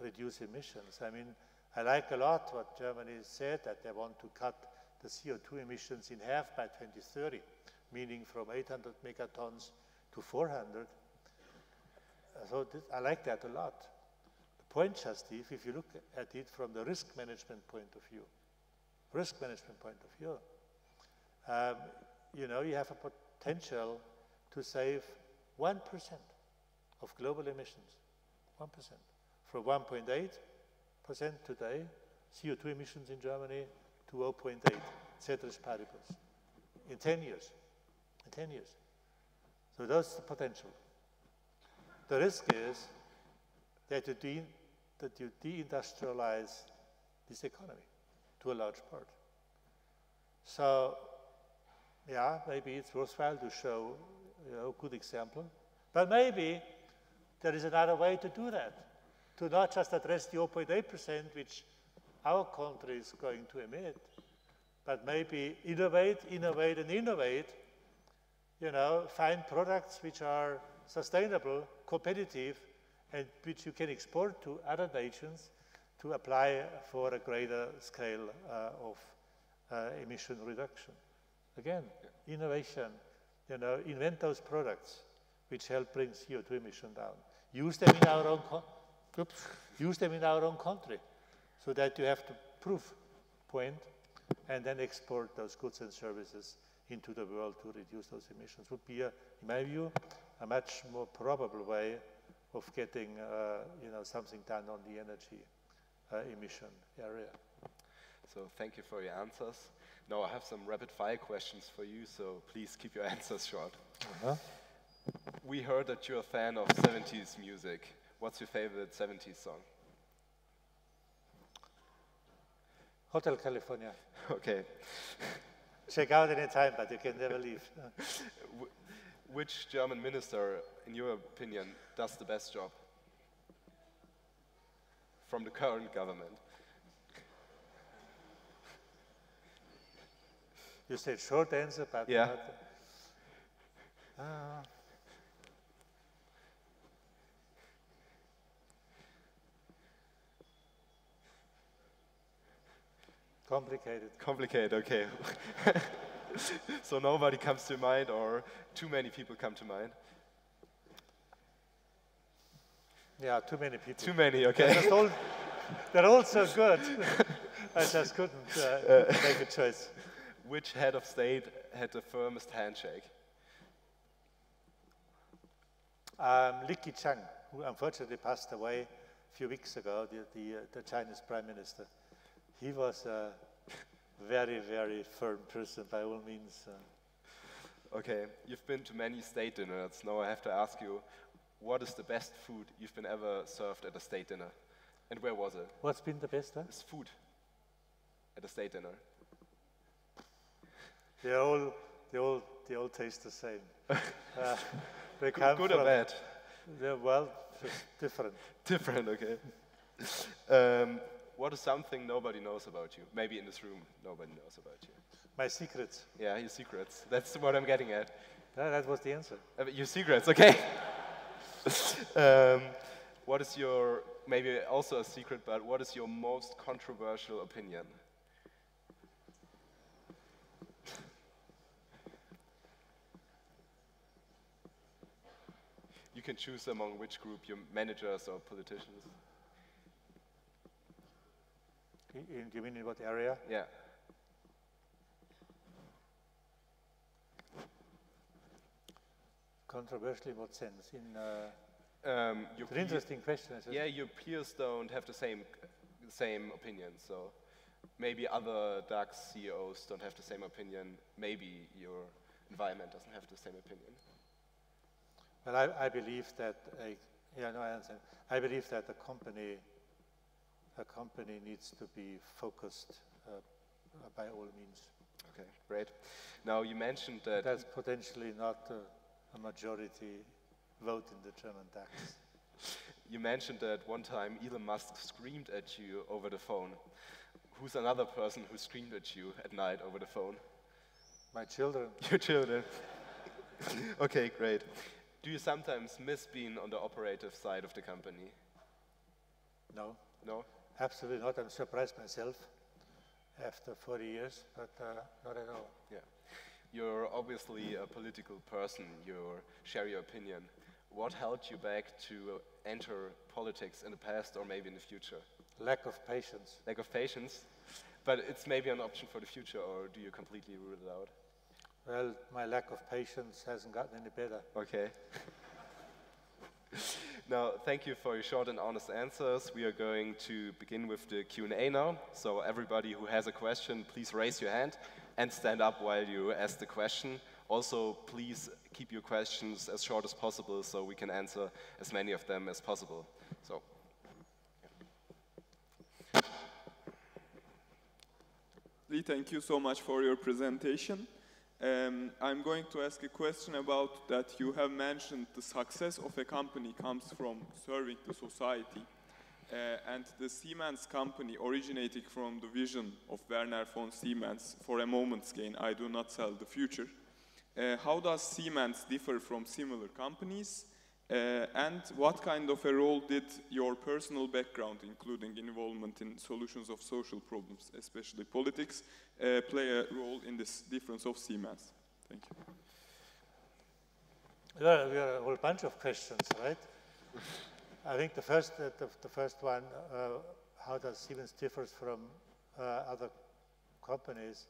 reduce emissions. I mean, I like a lot what Germany said, that they want to cut the CO2 emissions in half by 2030, meaning from 800 megatons to 400. So I like that a lot. The point, just if you look at it from the risk management point of view, you know, you have a potential to save 1% of global emissions, 1%. From 1.8% today, CO2 emissions in Germany, to 0.8, ceteris paribus, in 10 years, in 10 years. So that's the potential. The risk is that you deindustrialize this economy to a large part. So, yeah, maybe it's worthwhile to show, you know, a good example. But maybe there is another way to do that, to not just address the 0.8%, which our country is going to emit, but maybe innovate, you know, find products which are sustainable, competitive, and which you can export to other nations to apply for a greater scale of emission reduction. Again, innovation, you know, invent those products which help bring CO2 emission down. Use them in our own use them in our own country, so that you have to proof point and then export those goods and services into the world to reduce those emissions. Would be, in my view, a much more probable way of getting you know, something done on the energy emission area. So thank you for your answers. Now I have some rapid fire questions for you, so please keep your answers short. We heard that you're a fan of 70s music. What's your favorite 70s song? Hotel California. Okay. Check out any time, but you can never leave. Which German minister, in your opinion, does the best job from the current government? You said short answer, but yeah. Not, complicated. Complicated, okay. So nobody comes to mind, or too many people come to mind? Yeah, too many people. Too many, okay. They're all so good. I just couldn't make a choice. Which head of state had the firmest handshake? Li Keqiang, who unfortunately passed away a few weeks ago, the Chinese Prime Minister. He was a very, very firm person, by all means. Okay, you've been to many state dinners. Now I have to ask you, what is the best food you've been ever served at a state dinner? And where was it? What's been the best? It's food at a state dinner. They all taste the same. They come good or bad? Well, just different. Different, okay. What is something nobody knows about you? Maybe in this room, nobody knows about you. My secrets. Yeah, your secrets. That's what I'm getting at. That was the answer. Your secrets, okay. What is your, maybe also a secret, but what is your most controversial opinion? You can choose among which group, your managers or politicians. You mean in what area? Yeah. Controversial in what sense? In it's an interesting question. Yeah, your peers don't have the same opinion. So maybe other DAX CEOs don't have the same opinion. Maybe your environment doesn't have the same opinion. Well, I believe that I believe that a company needs to be focused by all means. Okay, great. Now you mentioned that that's potentially not a majority vote in the German DAX. You mentioned that one time Elon Musk screamed at you over the phone. Who's another person who screamed at you at night over the phone? My children. Your children. Okay, great. Do you sometimes miss being on the operative side of the company? No. No? Absolutely not. I'm surprised myself after 40 years, but not at all. Yeah. You're obviously a political person. You share your opinion. What held you back to enter politics in the past or maybe in the future? Lack of patience. Lack of patience? But it's maybe an option for the future, or do you completely rule it out? Well, my lack of patience hasn't gotten any better. Okay. Now, thank you for your short and honest answers. We are going to begin with the Q&A now. So everybody who has a question, please raise your hand and stand up while you ask the question. Also, please keep your questions as short as possible so we can answer as many of them as possible. So, Lee, thank you so much for your presentation. I'm going to ask a question about that you have mentioned the success of a company comes from serving the society. And the Siemens company originating from the vision of Werner von Siemens, for a moment's gain, I do not sell the future. How does Siemens differ from similar companies? And what kind of a role did your personal background, including involvement in solutions of social problems, especially politics, play a role in this difference of Siemens? Thank you. Well, we have a whole bunch of questions, right? I think the first one, how does Siemens differ from other companies?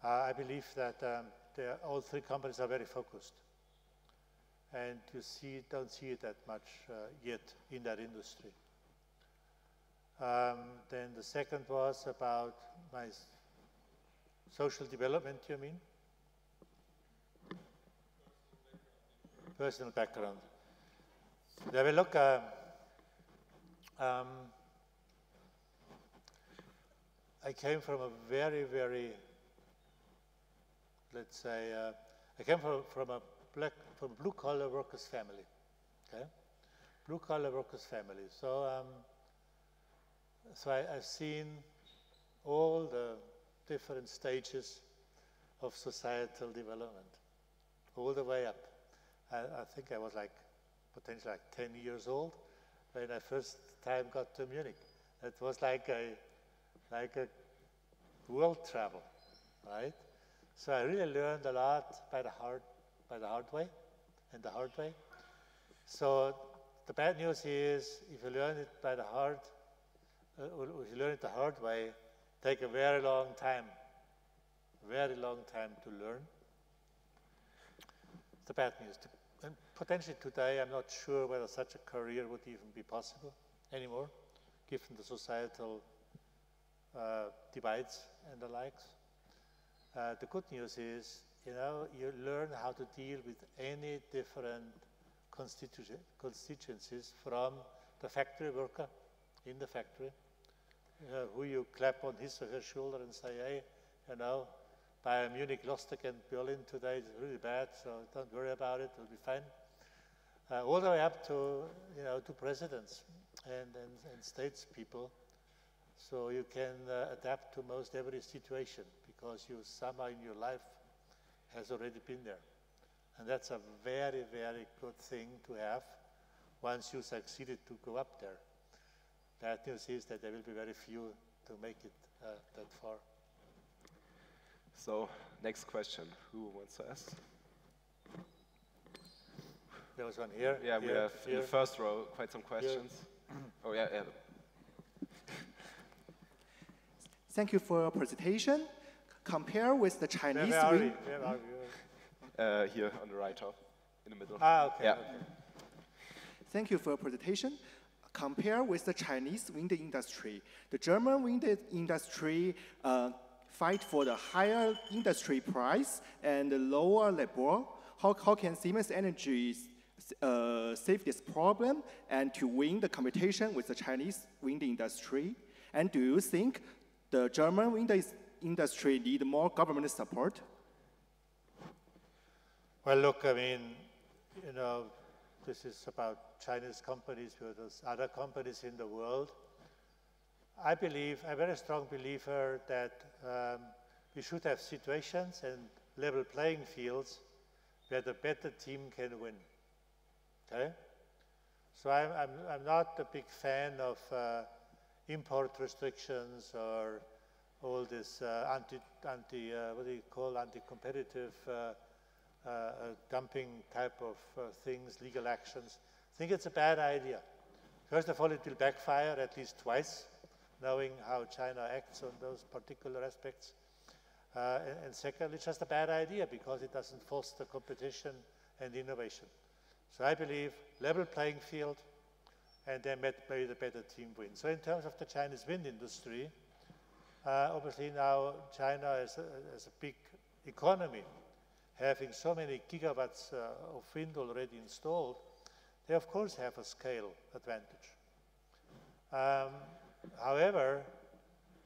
I believe that all three companies are very focused. And you don't see it that much yet in that industry. Then the second was about my social development, you mean? Personal background. There we look, I came from a very, let's say, I came from a blue-collar workers' family, okay? Blue-collar workers' family. So, I've seen all the different stages of societal development, all the way up. I think I was potentially 10 years old when I first time got to Munich. It was like a world travel, right? So I really learned a lot by the hard way. So the bad news is, if you learn it by the if you learn it the hard way, take a very long time to learn. The bad news. And potentially today, I'm not sure whether such a career would even be possible anymore, given the societal divides and the likes. The good news is, you learn how to deal with any different constituencies, from the factory worker in the factory, who you clap on his or her shoulder and say, hey, Bayern Munich lost against Berlin today, it's really bad, so don't worry about it, it'll be fine. All the way up to, to presidents and statespeople, so you can adapt to most every situation, because you somehow in your life has already been there. And that's a very, very good thing to have once you succeeded to go up there. Bad news is that there will be very few to make it that far. So, next question. Who wants to ask? There was one here. Yeah, here, we have here. in the first row quite some questions. Oh, yeah. Thank you for your presentation. Compare with the Chinese Where are wind. Here on the right top, in the middle. Okay. Yeah. Okay. Thank you for your presentation. Compare with the Chinese wind industry. The German wind industry fight for the higher industry price and lower labor. How can Siemens Energy save this problem and to win the competition with the Chinese wind industry? And do you think the German wind industry need more government support? Well, look, I mean, this is about Chinese companies versus other companies in the world. I'm a very strong believer that we should have situations and level playing fields where the better team can win. Okay? So I'm not a big fan of import restrictions or all this anti-competitive dumping type of things, legal actions. I think it's a bad idea. First of all, it will backfire at least twice, knowing how China acts on those particular aspects. and secondly, just a bad idea because it doesn't foster competition and innovation. So I believe level playing field, and then maybe the better team wins. So in terms of the Chinese wind industry, obviously now China is a big economy, having so many gigawatts of wind already installed, they of course have a scale advantage. However,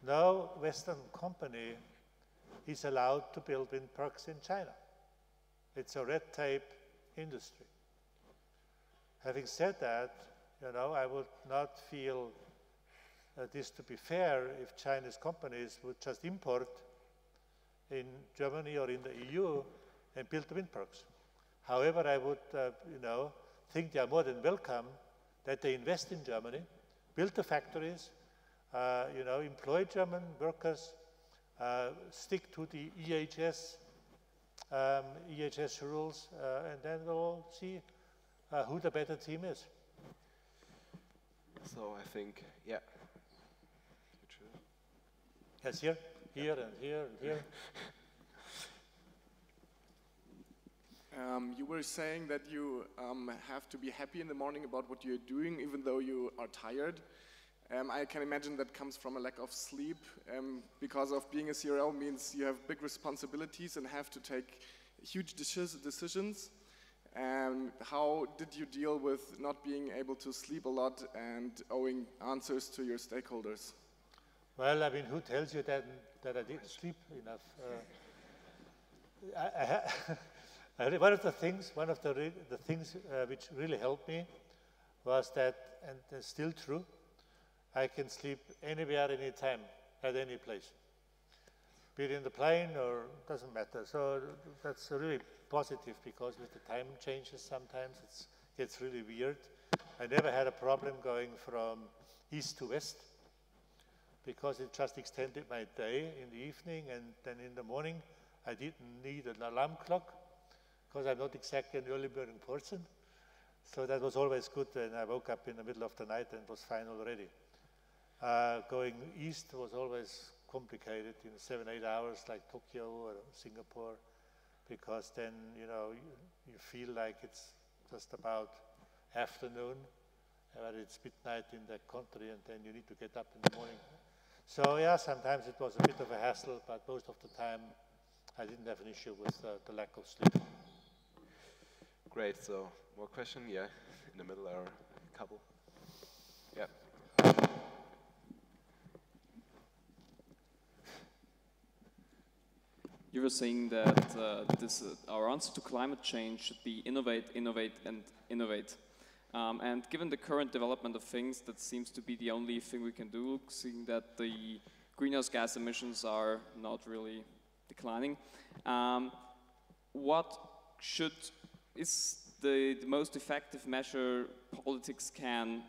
no Western company is allowed to build wind parks in China. It's a red tape industry. Having said that, I would not feel this to be fair if Chinese companies would just import in Germany or in the EU and build the wind parks. However, I would, think they are more than welcome that they invest in Germany, build the factories, employ German workers, stick to the EHS rules, and then we'll see who the better team is. So I think, yeah. Yes, here, and here, and here. You were saying that you have to be happy in the morning about what you're doing, even though you are tired. I can imagine that comes from a lack of sleep, because of being a CRO means you have big responsibilities and have to take huge decisions. How did you deal with not being able to sleep a lot and owing answers to your stakeholders? Well, I mean, who tells you that I didn't sleep enough? One of the things which really helped me was that, and it's still true, I can sleep anywhere, anytime, at any place. Be it in the plane or doesn't matter. So that's really positive because with the time changes sometimes it gets really weird. I never had a problem going from east to west because it just extended my day in the evening, and then in the morning I didn't need an alarm clock because I'm not exactly an early morning person. So that was always good, and I woke up in the middle of the night and was fine already. Going east was always complicated in 7-8 hours like Tokyo or Singapore, because then you feel like it's just about afternoon, but it's midnight in that country, and then you need to get up in the morning. So yeah, sometimes it was a bit of a hassle, but most of the time I didn't have an issue with the lack of sleep. Great, so more question? Yeah, in the middle are a couple. Yeah. You were saying that our answer to climate change should be innovate, innovate, and innovate. And given the current development of things, that seems to be the only thing we can do, seeing that the greenhouse gas emissions are not really declining. What is the most effective measure politics can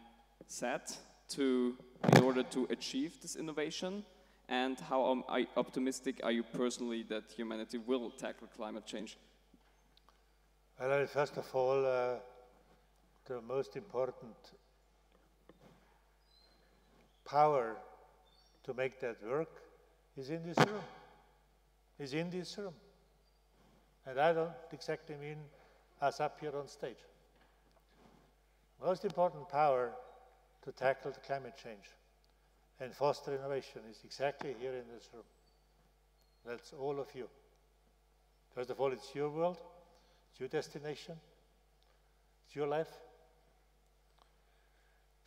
set in order to achieve this innovation? And how optimistic are you personally that humanity will tackle climate change? Well, first of all, the most important power to make that work is in this room. Is in this room. And I don't exactly mean us up here on stage. Most important power to tackle the climate change and foster innovation is exactly here in this room. That's all of you. First of all, it's your world, it's your destination, it's your life.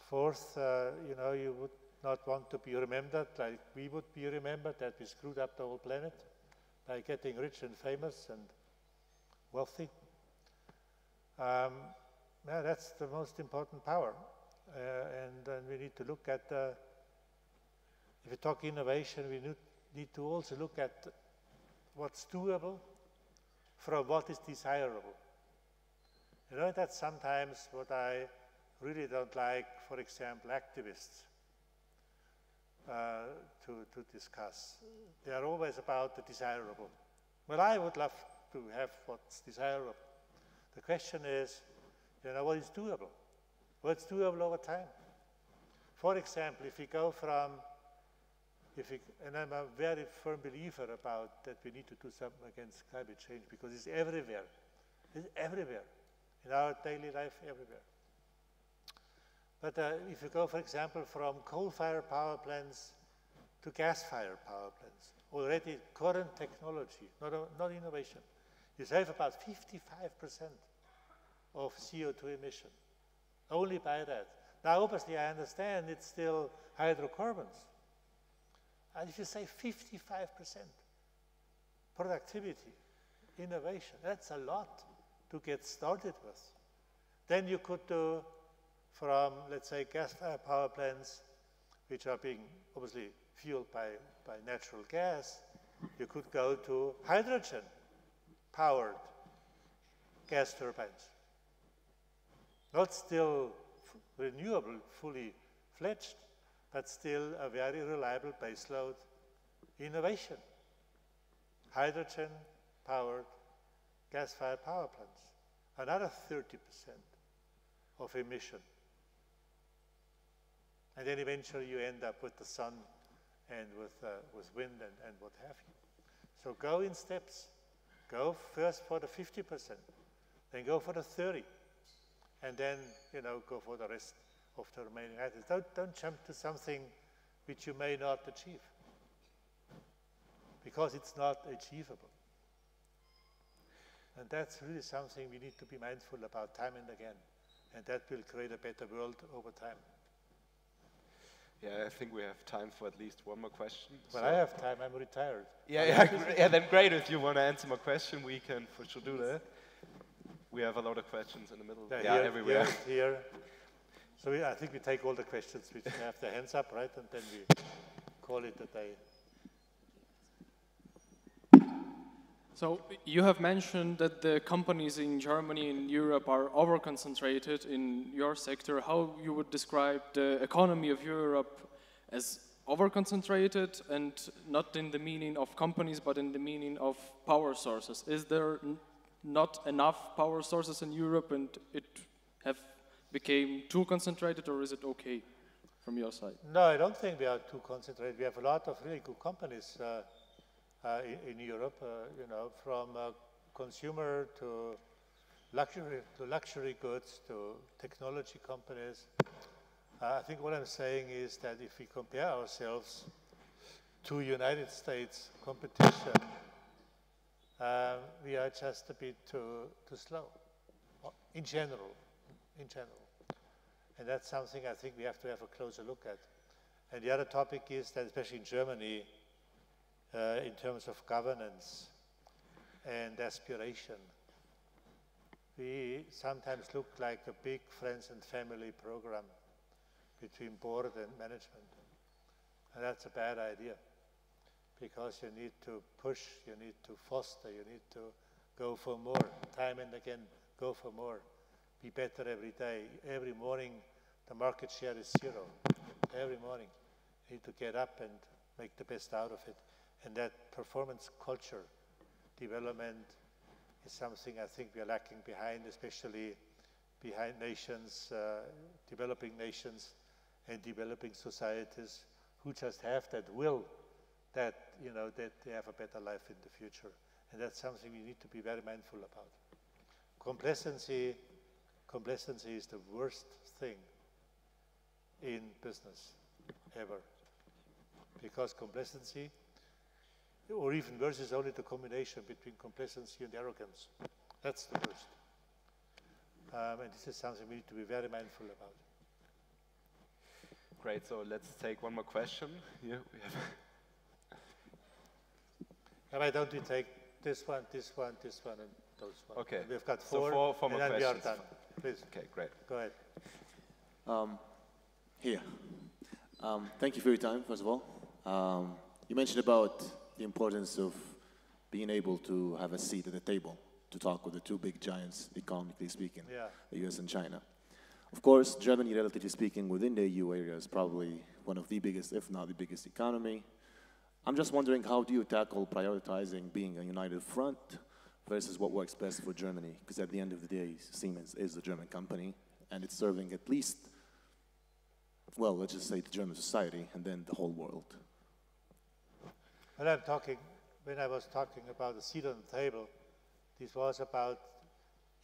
Fourth, you would not want to be remembered like we would be remembered, that we screwed up the whole planet by getting rich and famous and wealthy. That's the most important power. And then we need to look at if we talk innovation, we need to also look at what's doable from what is desirable. That's sometimes what I really don't like, for example, activists to discuss. They are always about the desirable. Well, I would love to have what's desirable. The question is, what is doable? What's doable over time? For example, if we go from and I'm a very firm believer about that we need to do something against climate change because it's everywhere. It's everywhere, in our daily life, everywhere. But if you go, for example, from coal-fired power plants to gas-fired power plants, already current technology, not innovation, you save about 55% of CO2 emission, only by that. Now, obviously, I understand it's still hydrocarbons. And if you say 55% productivity, innovation, that's a lot to get started with. Then you could do from, let's say, gas-fired power plants, which are being obviously fueled by natural gas, you could go to hydrogen-powered gas turbines. Not still renewable, fully fledged, but still a very reliable baseload innovation. Hydrogen-powered gas-fired power plants, another 30% of emission. And then eventually you end up with the sun and with wind and what have you. So go in steps. Go first for the 50%, then go for the 30%, and then go for the rest of the remaining items. Don't jump to something which you may not achieve, because it's not achievable. And that's really something we need to be mindful about time and again, and that will create a better world over time. Yeah, I think we have time for at least one more question. Well, I have time. I'm retired. Yeah, then great. If you want to answer my question, we can for sure do that. We have a lot of questions in the middle. Here, everywhere. Here. So I think we take all the questions which have their hands up, right? And then we call it a day. So you have mentioned that the companies in Germany and Europe are over-concentrated in your sector. How you would describe the economy of Europe as over-concentrated, and not in the meaning of companies, but in the meaning of power sources? Is there not enough power sources in Europe and it have became too concentrated, or is it okay from your side? No, I don't think we are too concentrated. We have a lot of really good companies in Europe, from consumer to luxury goods to technology companies. I think what I'm saying is that if we compare ourselves to United States competition, we are just a bit too slow, in general. And that's something I think we have to have a closer look at. And the other topic is that, especially in Germany, in terms of governance and aspiration, we sometimes look like a big friends and family program between board and management. And that's a bad idea, because you need to push, you need to foster, you need to go for more, time and again, go for more. Be better every day. Every morning, the market share is 0. Every morning, you need to get up and make the best out of it. And that performance culture development is something I think we are lacking behind, especially behind nations, developing nations and developing societies who just have that will that, that they have a better life in the future. And that's something we need to be very mindful about. Complacency is the worst thing in business ever, because complacency, or even worse, is only the combination between complacency and arrogance. That's the worst. And this is something we need to be very mindful about. Great, so let's take one more question. Here we have. Why don't we take this one, and those one? Okay. And we've got so 4 and more then questions. we are done. Please. Okay, great. Go ahead. Here. Thank you for your time, first of all. You mentioned about the importance of being able to have a seat at the table to talk with the two big giants, economically speaking, the US and China. Of course, Germany, relatively speaking, within the EU area is probably one of the biggest, if not the biggest economy. I'm just wondering, how do you tackle prioritizing being a united front versus what works best for Germany? Because at the end of the day, Siemens is a German company, and it's serving at least, well, let's just say the German society, and then the whole world. when I was talking about the seat on the table, this was about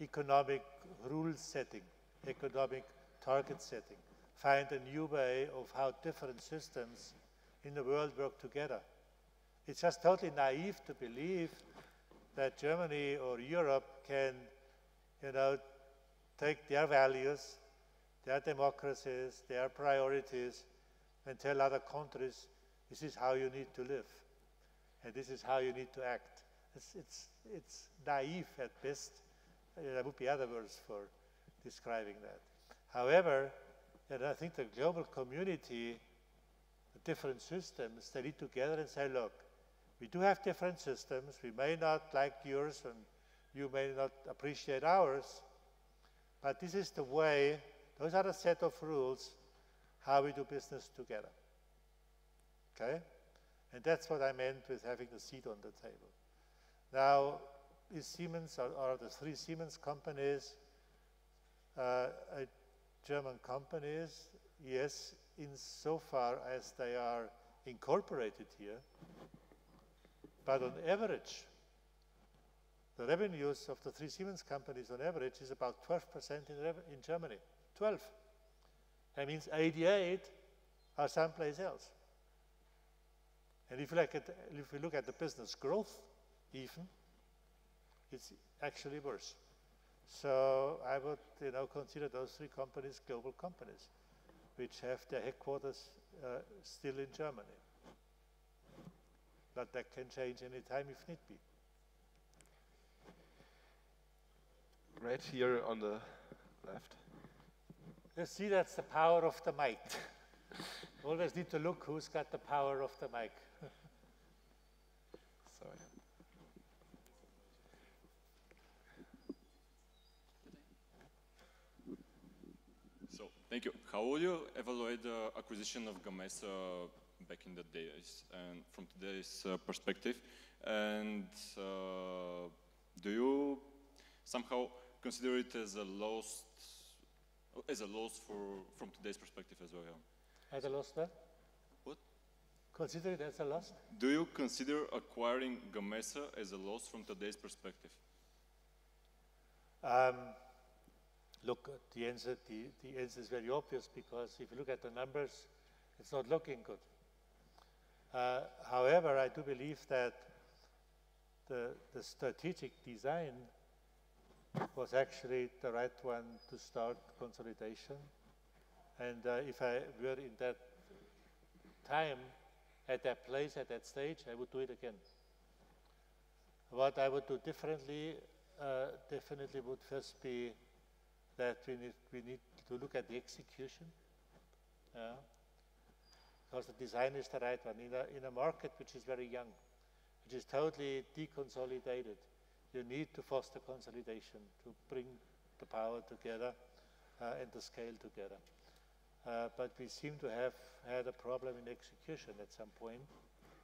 economic rule setting, economic target setting. Find a new way of how different systems in the world work together. It's just totally naive to believe that Germany or Europe can, take their values, their democracies, their priorities, and tell other countries, this is how you need to live, and this is how you need to act. It's naive at best. There would be other words for describing that. However, I think the global community, the different systems, they need together and say, look, we do have different systems. We may not like yours, and you may not appreciate ours, but this is the way, those are the set of rules, how we do business together. Okay? And that's what I meant with having the seat on the table. Now, is Siemens, or the three Siemens companies, German companies? Yes, insofar as they are incorporated here. But on average, the revenues of the three Siemens companies on average is about 12% in Germany. 12. That means 88 are someplace else. And if you look at the business growth, even, it's actually worse. So I would, consider those three companies global companies, which have their headquarters still in Germany. But that can change any time if need be. Right here on the left. You see, that's the power of the mic. Always need to look who's got the power of the mic. Sorry. So, thank you. How would you evaluate the acquisition of Gamesa back in the days and from today's perspective? And do you somehow consider it as a loss from today's perspective as well? As a loss there? What? Consider it as a loss? Do you consider acquiring Gamesa as a loss from today's perspective? Look, the answer is very obvious, because if you look at the numbers, it's not looking good. However, I do believe that the strategic design was actually the right one to start consolidation. And if I were in that time, at that place, at that stage, I would do it again. What I would do differently, definitely would first be that we need to look at the execution. Because the design is the right one. In a market which is very young, which is totally deconsolidated, you need to foster consolidation to bring the power together and the scale together. But we seem to have had a problem in execution at some point.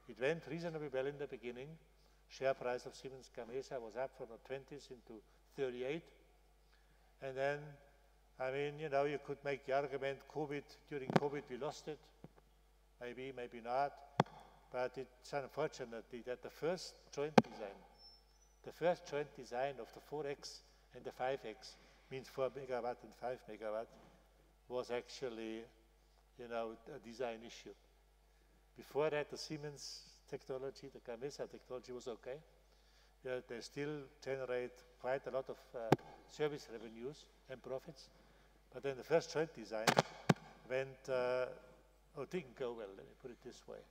It went reasonably well in the beginning. Share price of Siemens Gamesa was up from the 20s into 38. And then, you could make the argument, during COVID we lost it. Maybe, maybe not. But it's unfortunately that the first joint design of the 4X and the 5X, means 4 megawatt and 5 megawatt, was actually, a design issue. Before that, the Siemens technology, the Gamesa technology was okay. They still generate quite a lot of service revenues and profits. But then the first joint design didn't go well, let me put it this way.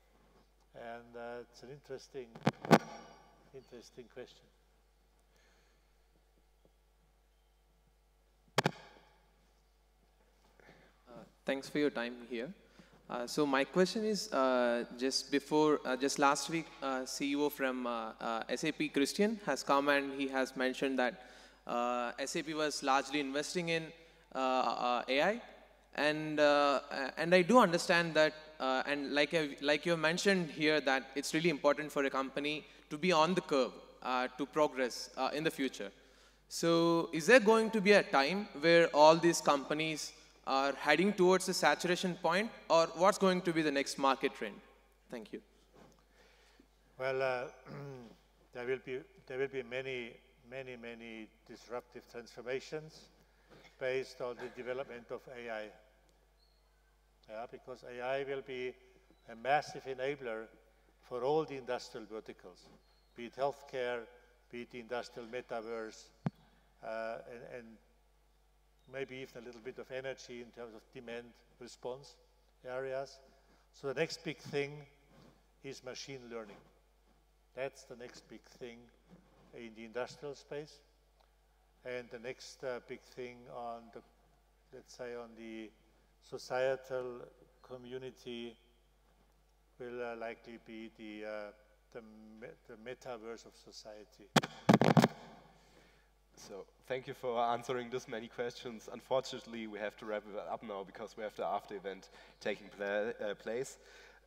And it's an interesting question. Thanks for your time here. So my question is, just last week, CEO from SAP, Christian, has come and he has mentioned that SAP was largely investing in AI, and I do understand that, and like you mentioned here, that it's really important for a company to be on the curve to progress in the future. So is there going to be a time where all these companies are heading towards a saturation point, or what's going to be the next market trend? Thank you. Well, there will be many disruptive transformations based on the development of AI. Yeah, because AI will be a massive enabler for all the industrial verticals, be it healthcare, be it the industrial metaverse, and maybe even a little bit of energy in terms of demand response areas. So the next big thing is machine learning. That's the next big thing in the industrial space. And the next big thing on the, let's say, on the societal community will likely be the metaverse of society. So thank you for answering this many questions. Unfortunately, we have to wrap it up now because we have the after event taking place.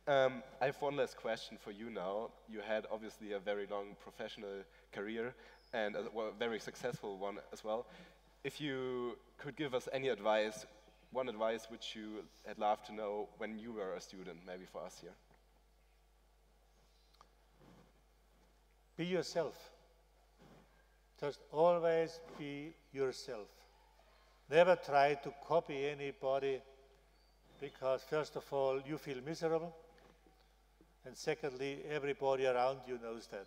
I have one last question for you now. You had obviously a very long professional career and a very successful one as well. If you could give us any advice, one advice which you had loved to know when you were a student, maybe for us here. Be yourself. Just always be yourself. Never try to copy anybody, because first of all, you feel miserable, and secondly, everybody around you knows that.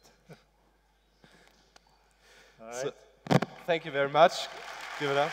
All right? So, thank you very much. Give it up.